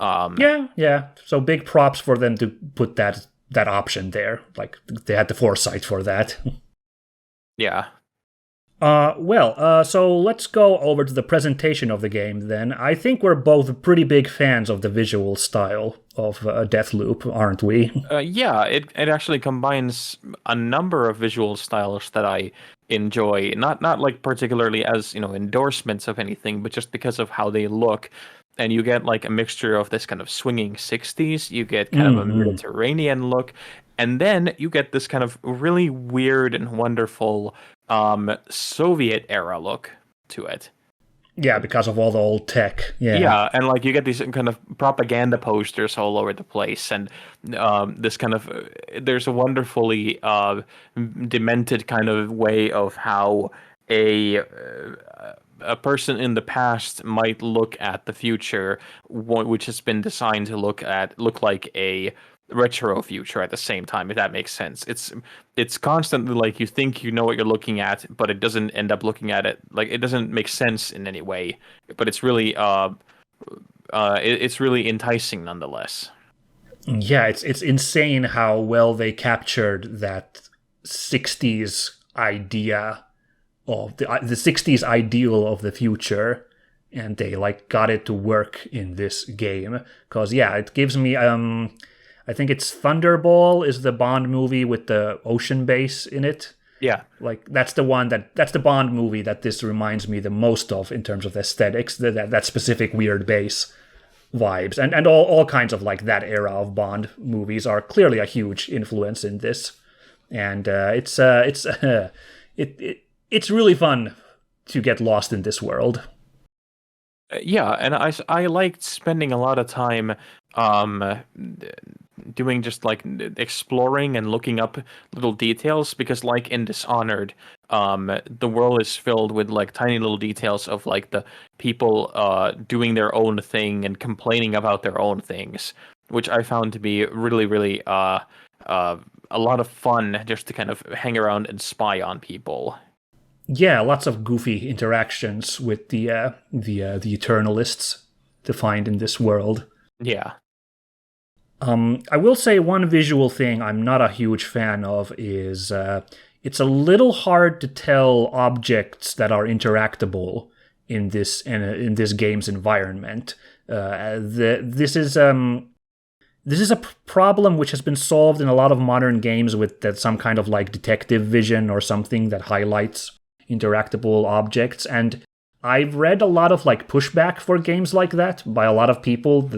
Yeah. So big props for them to put that option there. Like they had the foresight for that. Yeah. So let's go over to the presentation of the game then. I think we're both pretty big fans of the visual style of Deathloop, aren't we? Yeah, it actually combines a number of visual styles that I enjoy. Not like particularly as, endorsements of anything, but just because of how they look. And you get like a mixture of this kind of swinging 60s, you get kind of a Mediterranean look, And then you get this kind of really weird and wonderful Soviet era look to it. Yeah, because of all the old tech. Yeah. Yeah, and like you get these kind of propaganda posters all over the place, and this kind of there's a wonderfully demented kind of way of how a person in the past might look at the future, which has been designed to look like a retro future at the same time, if that makes sense. It's constantly like you think you know what you're looking at, but it doesn't end up looking at it like it doesn't make sense in any way. But it's really it's really enticing nonetheless. Yeah, it's insane how well they captured that 60s idea of the 60s ideal of the future, and they like got it to work in this game. Because yeah, it gives me I think it's Thunderball is the Bond movie with the ocean base in it. Yeah. Like that's the Bond movie that this reminds me the most of in terms of aesthetics, that specific weird base vibes. And all kinds of like that era of Bond movies are clearly a huge influence in this. And it's really fun to get lost in this world. Yeah, and I liked spending a lot of time doing just like exploring and looking up little details, because like in Dishonored, the world is filled with like tiny little details of like the people doing their own thing and complaining about their own things, which I found to be really a lot of fun just to kind of hang around and spy on people. Yeah, lots of goofy interactions with the Eternalists to find in this world. Yeah. I will say one visual thing I'm not a huge fan of is it's a little hard to tell objects that are interactable in this game's environment. This is a problem which has been solved in a lot of modern games with that some kind of like detective vision or something that highlights interactable objects, and I've read a lot of like pushback for games like that by a lot of people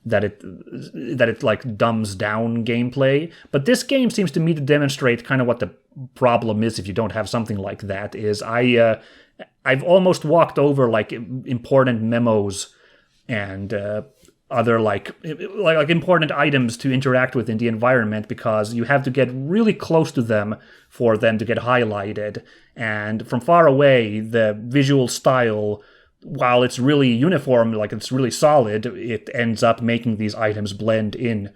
that it like dumbs down gameplay. But this game seems to me to demonstrate kind of what the problem is if you don't have something like that. Is I've almost walked over like important memos and other like important items to interact with in the environment, because you have to get really close to them for them to get highlighted. And from far away, the visual style, while it's really uniform, like it's really solid, it ends up making these items blend in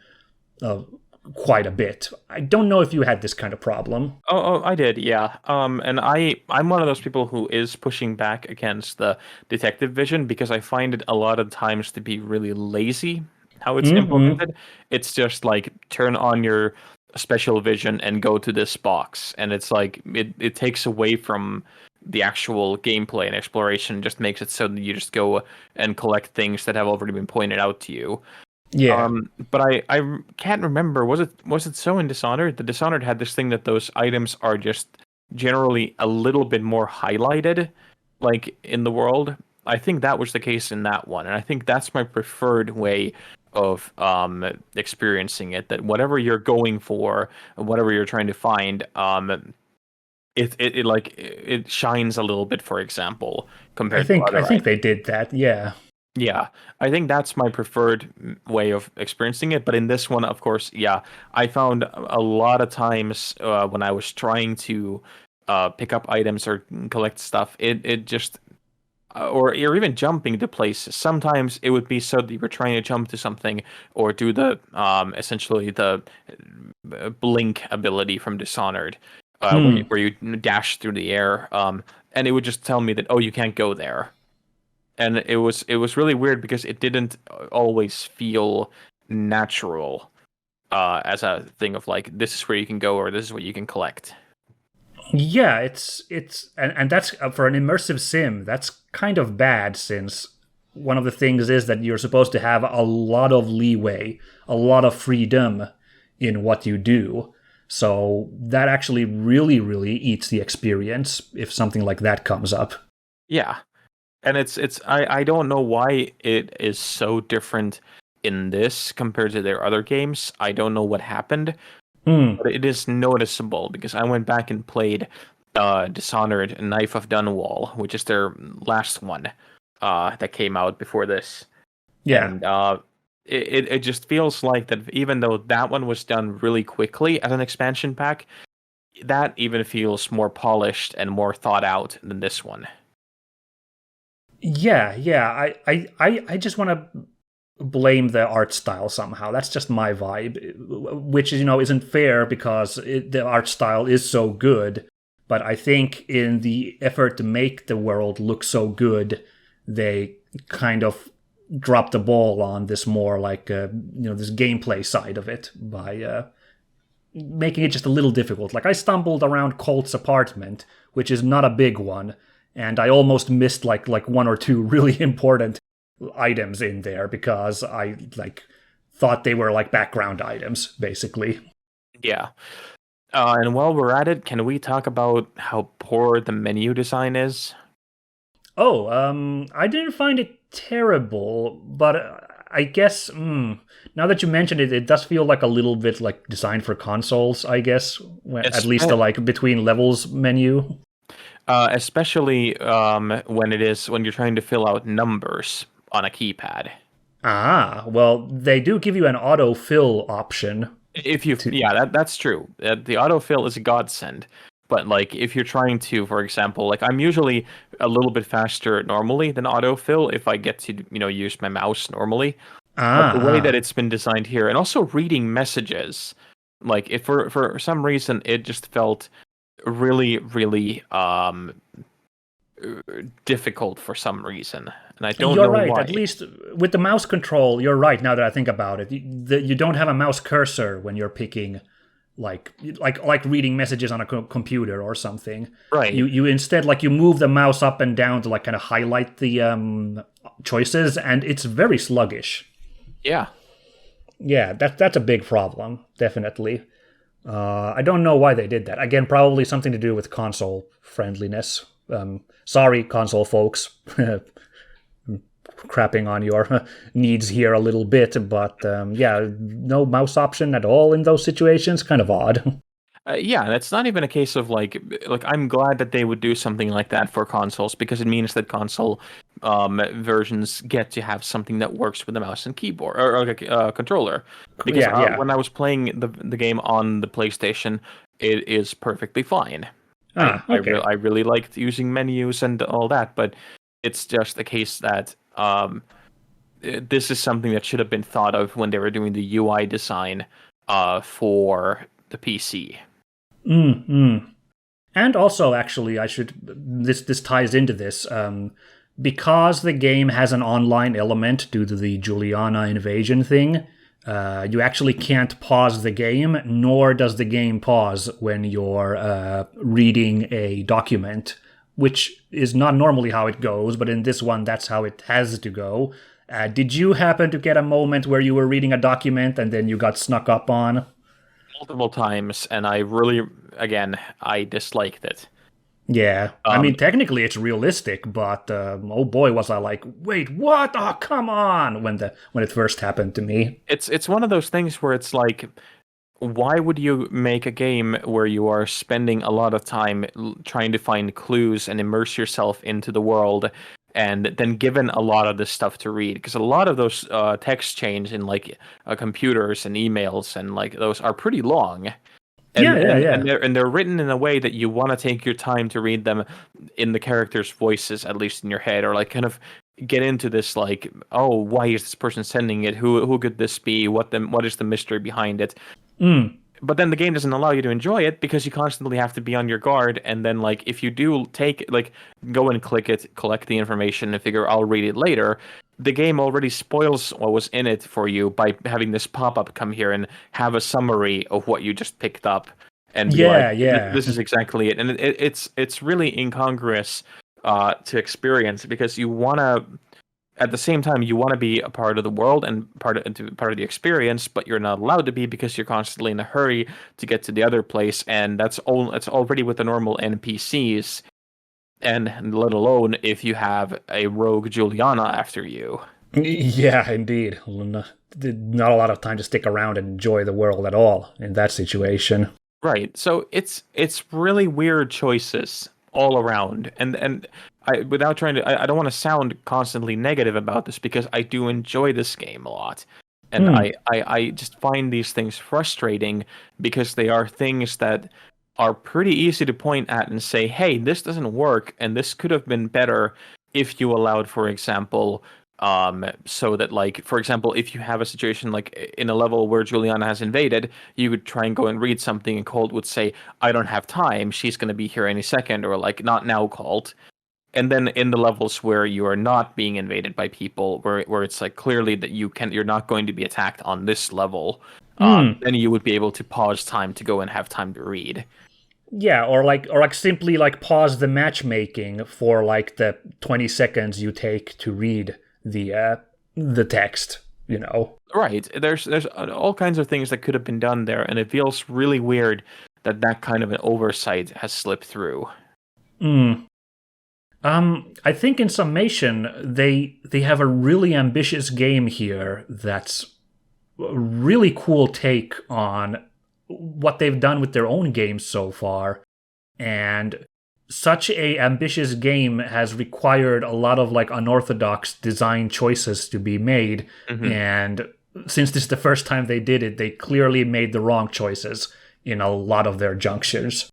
quite a bit. I don't know if you had this kind of problem. Oh, I did, yeah. And I'm one of those people who is pushing back against the detective vision, because I find it a lot of times to be really lazy how it's implemented. It's just like turn on your special vision and go to this box, and it's like it takes away from the actual gameplay and exploration, just makes it so that you just go and collect things that have already been pointed out to you. Yeah. But I can't remember. Was it so in Dishonored? The Dishonored had this thing that those items are just generally a little bit more highlighted, like in the world. I think that was the case in that one, and I think that's my preferred way of experiencing it. That whatever you're going for, whatever you're trying to find, it shines a little bit. For example, compared to other I think they did that. Yeah. Yeah, I think that's my preferred way of experiencing it. But in this one, of course, yeah, I found a lot of times when I was trying to pick up items or collect stuff, it just or even jumping to places. Sometimes it would be so that you were trying to jump to something or do the essentially the blink ability from Dishonored, where you dash through the air, and it would just tell me that, oh, you can't go there. And it was really weird because it didn't always feel natural as a thing of like, this is where you can go or this is what you can collect. Yeah, it's and that's for an immersive sim, that's kind of bad, since one of the things is that you're supposed to have a lot of leeway, a lot of freedom in what you do. So that actually really eats the experience if something like that comes up. Yeah. And I don't know why it is so different in this compared to their other games. I don't know what happened, Mm. but it is noticeable because I went back and played Dishonored: Knife of Dunwall, which is their last one that came out before this, Yeah. and it just feels like that even though that one was done really quickly as an expansion pack, that even feels more polished and more thought out than this one. Yeah. I just want to blame the art style somehow. That's just my vibe, which is, isn't fair because the art style is so good. But I think in the effort to make the world look so good, they kind of dropped the ball on this more like this gameplay side of it by making it just a little difficult. Like I stumbled around Colt's apartment, which is not a big one, and I almost missed like one or two really important items in there because I thought they were like background items, basically. Yeah. And while we're at it, can we talk about how poor the menu design is? Oh, I didn't find it terrible, but I guess now that you mentioned it, it does feel like a little bit like designed for consoles. I guess at It's least the like between levels menu. especially when you're trying to fill out numbers on a keypad. Ah, well, they do give you an autofill option. If you, To yeah, that's true. The autofill is a godsend. But like, if you're trying to, for example, like I'm usually a little bit faster normally than autofill if I get to, use my mouse normally. But the way that ah, it's been designed here, and also reading messages, like if for some reason it just felt really, really difficult for some reason, and I don't you're know right. At why. least with the mouse control, you're right. Now that I think about it, you don't have a mouse cursor when you're picking like reading messages on a computer or something. Right? You instead like you move the mouse up and down to like kind of highlight the choices, and it's very sluggish. Yeah. Yeah, that's a big problem, definitely. I don't know why they did that. Again, probably something to do with console friendliness. Sorry, console folks, crapping on your needs here a little bit, but yeah, no mouse option at all in those situations. Kind of odd. Yeah, and it's not even a case of like I'm glad that they would do something like that for consoles because it means that console versions get to have something that works with the mouse and keyboard or like a controller. Because Yeah. when I was playing the game on the PlayStation, it is perfectly fine. Ah, okay. I really liked using menus and all that, but it's just a case that this is something that should have been thought of when they were doing the UI design for the PC. Mm. And also, actually, I should this ties into this because the game has an online element due to the Julianna invasion thing. You actually can't pause the game, nor does the game pause when you're reading a document, which is not normally how it goes, but in this one, that's how it has to go. Did you happen to get a moment where you were reading a document and then you got snuck up on? Multiple times, and I really, again, I disliked it. Yeah, I Um, mean, technically it's realistic, but oh boy, was I like, wait, what? Oh, come on! When it first happened to me. it's one of those things where it's like, why would you make a game where you are spending a lot of time trying to find clues and immerse yourself into the world, and then given a lot of this stuff to read? Because a lot of those text chains in like computers and emails and like those are pretty long. and and Yeah. and they're written in a way that you want to take your time to read them in the characters' voices, at least in your head, or like kind of get into this like, oh, why is this person sending it? Who could this be? What is the mystery behind it? Mm. But then the game doesn't allow you to enjoy it because you constantly have to be on your guard. And then like if you do take like go and click it, collect the information, and figure I'll read it later, the game already spoils what was in it for you by having this pop-up come here and have a summary of what you just picked up and be like, Yeah. this is exactly it. And it's really incongruous to experience because you want to at the same time you want to be a part of the world and part of the experience, but you're not allowed to be because you're constantly in a hurry to get to the other place, and that's already with the normal NPCs, and let alone if you have a rogue Juliana after you. Yeah, indeed. not a lot of time to stick around and enjoy the world at all in that situation. Right. So it's really weird choices all around. And I without trying to I don't want to sound constantly negative about this because I do enjoy this game a lot. And I just find these things frustrating because they are things that are pretty easy to point at and say, hey, this doesn't work and this could have been better if you allowed, for example, so that, like, for example, if you have a situation like in a level where Julianna has invaded, you would try and go and read something and Colt would say, I don't have time, she's going to be here any second, or like, not now, Colt. And then in the levels where you are not being invaded by people, where it's like clearly that you're not going to be attacked on this level, then you would be able to pause time to go and have time to read. Yeah, or like simply like pause the matchmaking for like the 20 seconds you take to read the text, you know. Right. There's all kinds of things that could have been done there, and it feels really weird that kind of an oversight has slipped through. I think in summation, they have a really ambitious game here that's a really cool take on what they've done with their own games so far. And such a ambitious game has required a lot of like unorthodox design choices to be made. And since this is the first time they did it, they clearly made the wrong choices in a lot of their junctures.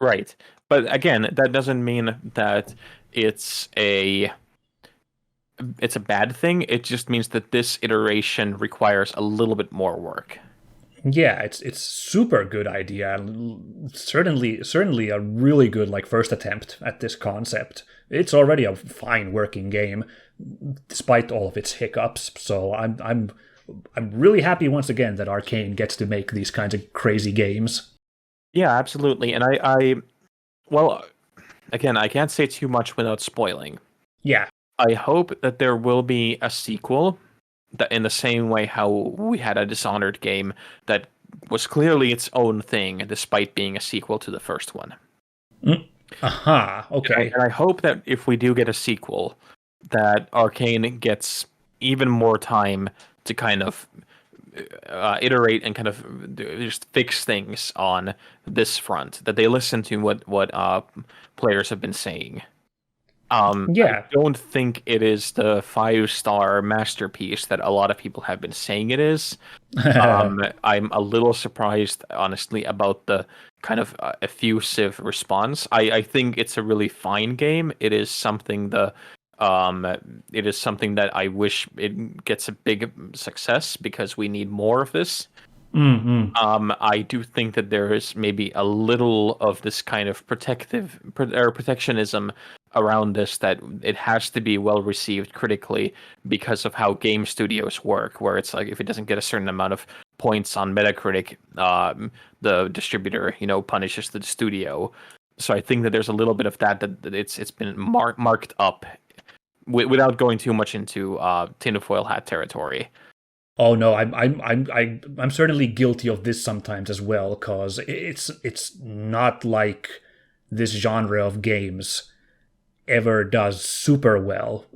Right. But again, that doesn't mean that it's a bad thing. It just means that this iteration requires a little bit more work. Yeah, it's super good idea. Certainly a really good like first attempt at this concept. It's already a fine working game, despite all of its hiccups. So I'm really happy once again that Arkane gets to make these kinds of crazy games. Yeah, absolutely. And well, again, I can't say too much without spoiling. Yeah. I hope that there will be a sequel that, in the same way how we had a Dishonored game that was clearly its own thing, despite being a sequel to the first one. Okay. And I hope that if we do get a sequel, that Arkane gets even more time to kind of iterate and kind of just fix things on this front, that they listen to what players have been saying. I don't think it is the 5-star masterpiece that a lot of people have been saying it is. I'm a little surprised, honestly, about the kind of effusive response. I think it's a really fine game. It is something that I wish it gets a big success because we need more of this. I do think that there is maybe a little of this kind of protectionism around this, that it has to be well received critically because of how game studios work, where it's like if it doesn't get a certain amount of points on Metacritic, the distributor, punishes the studio. So I think that there's a little bit of that it's been marked up without going too much into tinfoil hat territory. Oh no, I'm certainly guilty of this sometimes as well, because it's not like this genre of games ever does super well,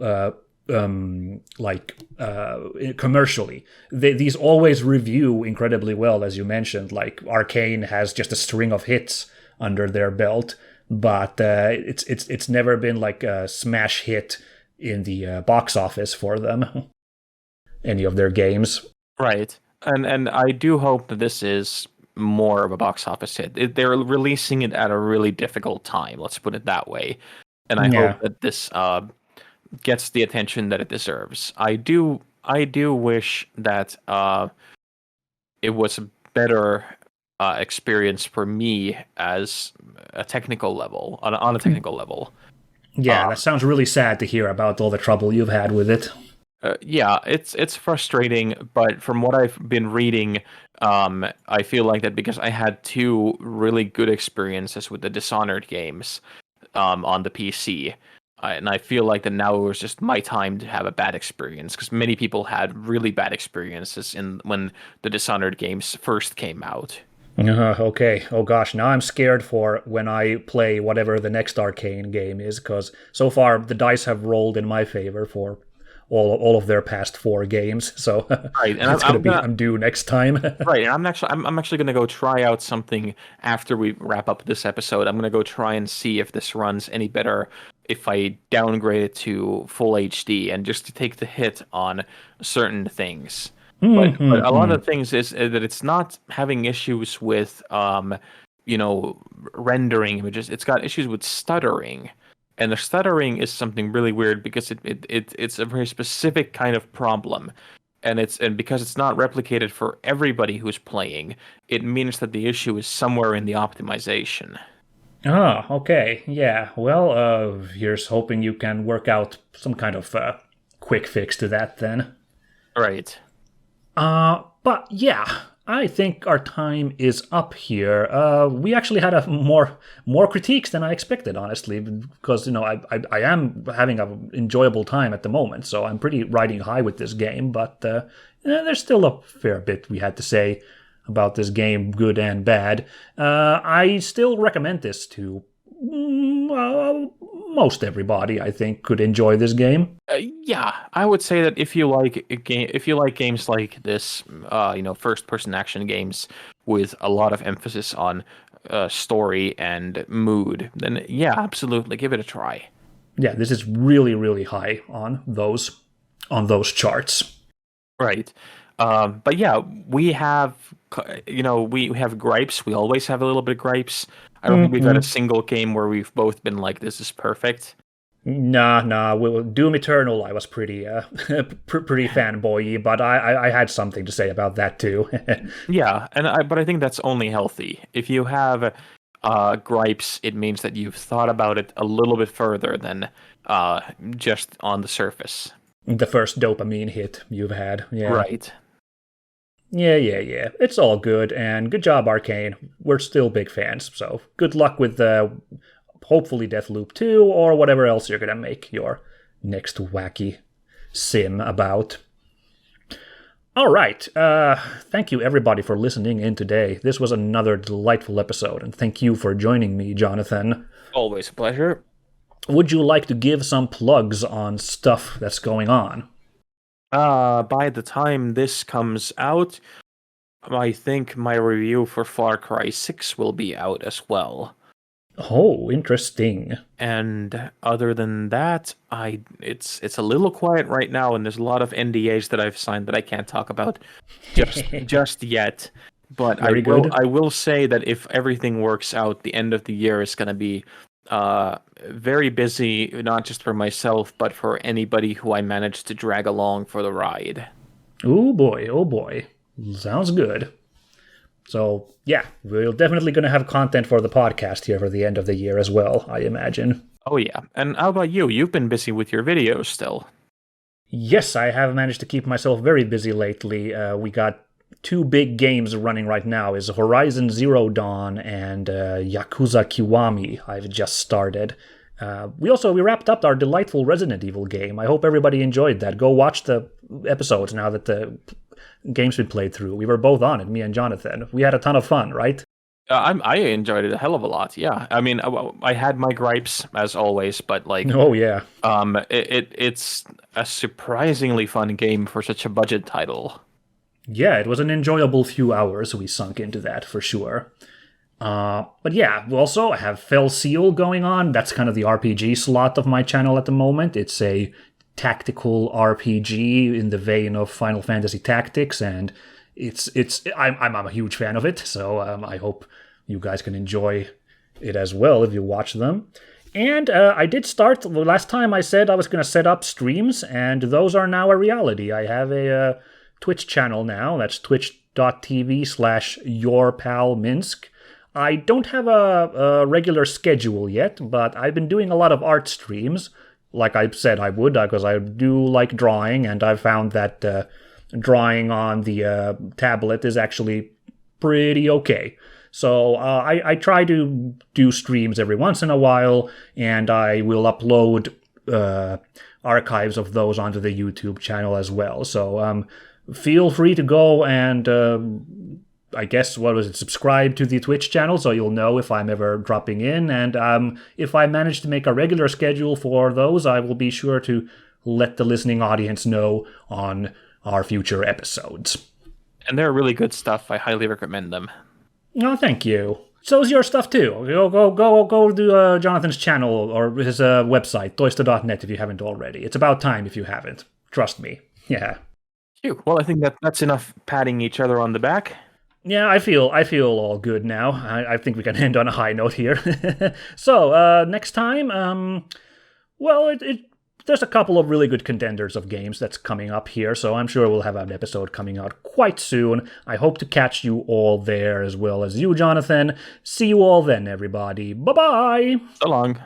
commercially. These always review incredibly well, as you mentioned. Like Arkane has just a string of hits under their belt, but it's never been like a smash hit in the box office for them. Any of their games. Right. And I do hope that this is more of a box office hit. They're releasing it at a really difficult time, let's put it that way. And I hope that this gets the attention that it deserves. I do wish that it was a better experience for me as a technical level, on a technical level. Yeah, that sounds really sad to hear about all the trouble you've had with it. Yeah, it's frustrating, but from what I've been reading, I feel like that because I had 2 really good experiences with the Dishonored games on the PC, and I feel like that now it was just my time to have a bad experience, because many people had really bad experiences when the Dishonored games first came out. Okay. Oh gosh, now I'm scared for when I play whatever the next Arkane game is, because so far the dice have rolled in my favor for all of their past 4 games. So Right, and I'm due next time. right, and I'm actually gonna go try out something after we wrap up this episode. I'm gonna go try and see if this runs any better if I downgrade it to full HD and just to take the hit on certain things. But a lot of things is that it's not having issues with rendering images. It's got issues with stuttering. And the stuttering is something really weird because it's a very specific kind of problem. And because it's not replicated for everybody who's playing, it means that the issue is somewhere in the optimization. Ah, okay. Yeah. Well, here's hoping you can work out some kind of quick fix to that then. Right. But yeah, I think our time is up here. We actually had a more critiques than I expected, honestly, because I am having an enjoyable time at the moment, so I'm pretty riding high with this game. But there's still a fair bit we had to say about this game, good and bad. I still recommend this to most everybody. I think could enjoy this game. Yeah, I would say that if you like games like this, first-person action games with a lot of emphasis on story and mood, then yeah, absolutely, give it a try. Yeah, this is really, really high on those charts. Right. But yeah, we have gripes. We always have a little bit of gripes. I don't think we've had a single game where we've both been like, "This is perfect." Nah. Doom Eternal, I was pretty fanboy-y, but I had something to say about that too. Yeah, but I think that's only healthy. If you have gripes, it means that you've thought about it a little bit further than just on the surface. The first dopamine hit you've had, yeah. Right. Yeah. It's all good, and good job, Arkane. We're still big fans, so good luck with hopefully Deathloop 2, or whatever else you're gonna make your next wacky sim about. All right, thank you everybody for listening in today. This was another delightful episode, and thank you for joining me, Jonathan. Always a pleasure. Would you like to give some plugs on stuff that's going on? By the time this comes out, I think my review for Far Cry 6 will be out as well. Oh, interesting. And other than that, it's a little quiet right now, and there's a lot of NDAs that I've signed that I can't talk about just yet. But I will say that if everything works out, the end of the year is going to be very busy, not just for myself, but for anybody who I manage to drag along for the ride. Oh boy. Sounds good. So, yeah, we're definitely going to have content for the podcast here for the end of the year as well, I imagine. Oh, yeah. And how about you? You've been busy with your videos still. Yes, I have managed to keep myself very busy lately. We got 2 big games running right now, is Horizon Zero Dawn and Yakuza Kiwami I've just started. We wrapped up our delightful Resident Evil game. I hope everybody enjoyed that. Go watch the episodes now that the game's been played through. We were both on it, me and Jonathan. We had a ton of fun, right? I enjoyed it a hell of a lot. Yeah, I mean, I had my gripes as always, but like, oh yeah, it's a surprisingly fun game for such a budget title. Yeah, it was an enjoyable few hours we sunk into that for sure. But yeah, we also have Fell Seal going on. That's kind of the RPG slot of my channel at the moment. It's a tactical RPG in the vein of Final Fantasy Tactics, and I'm a huge fan of it, so I hope you guys can enjoy it as well if you watch them. And I did start, the last time I said I was going to set up streams, and those are now a reality. I have a Twitch channel now, that's twitch.tv/yourpalminsk. I don't have a regular schedule yet, but I've been doing a lot of art streams, like I said I would, because I do like drawing, and I've found that drawing on the tablet is actually pretty okay. So I try to do streams every once in a while, and I will upload archives of those onto the YouTube channel as well. So feel free to go and I guess, subscribe to the Twitch channel so you'll know if I'm ever dropping in. And if I manage to make a regular schedule for those, I will be sure to let the listening audience know on our future episodes. And they're really good stuff. I highly recommend them. Oh, thank you. So's your stuff too. Go to Jonathan's channel or his website, toista.net, if you haven't already. It's about time if you haven't. Trust me. Yeah. Phew. Well, I think that's enough patting each other on the back. Yeah, I feel all good now. I think we can end on a high note here. So, next time, well, there's a couple of really good contenders of games that's coming up here, so I'm sure we'll have an episode coming out quite soon. I hope to catch you all there as well as you, Jonathan. See you all then, everybody. Bye-bye! So long.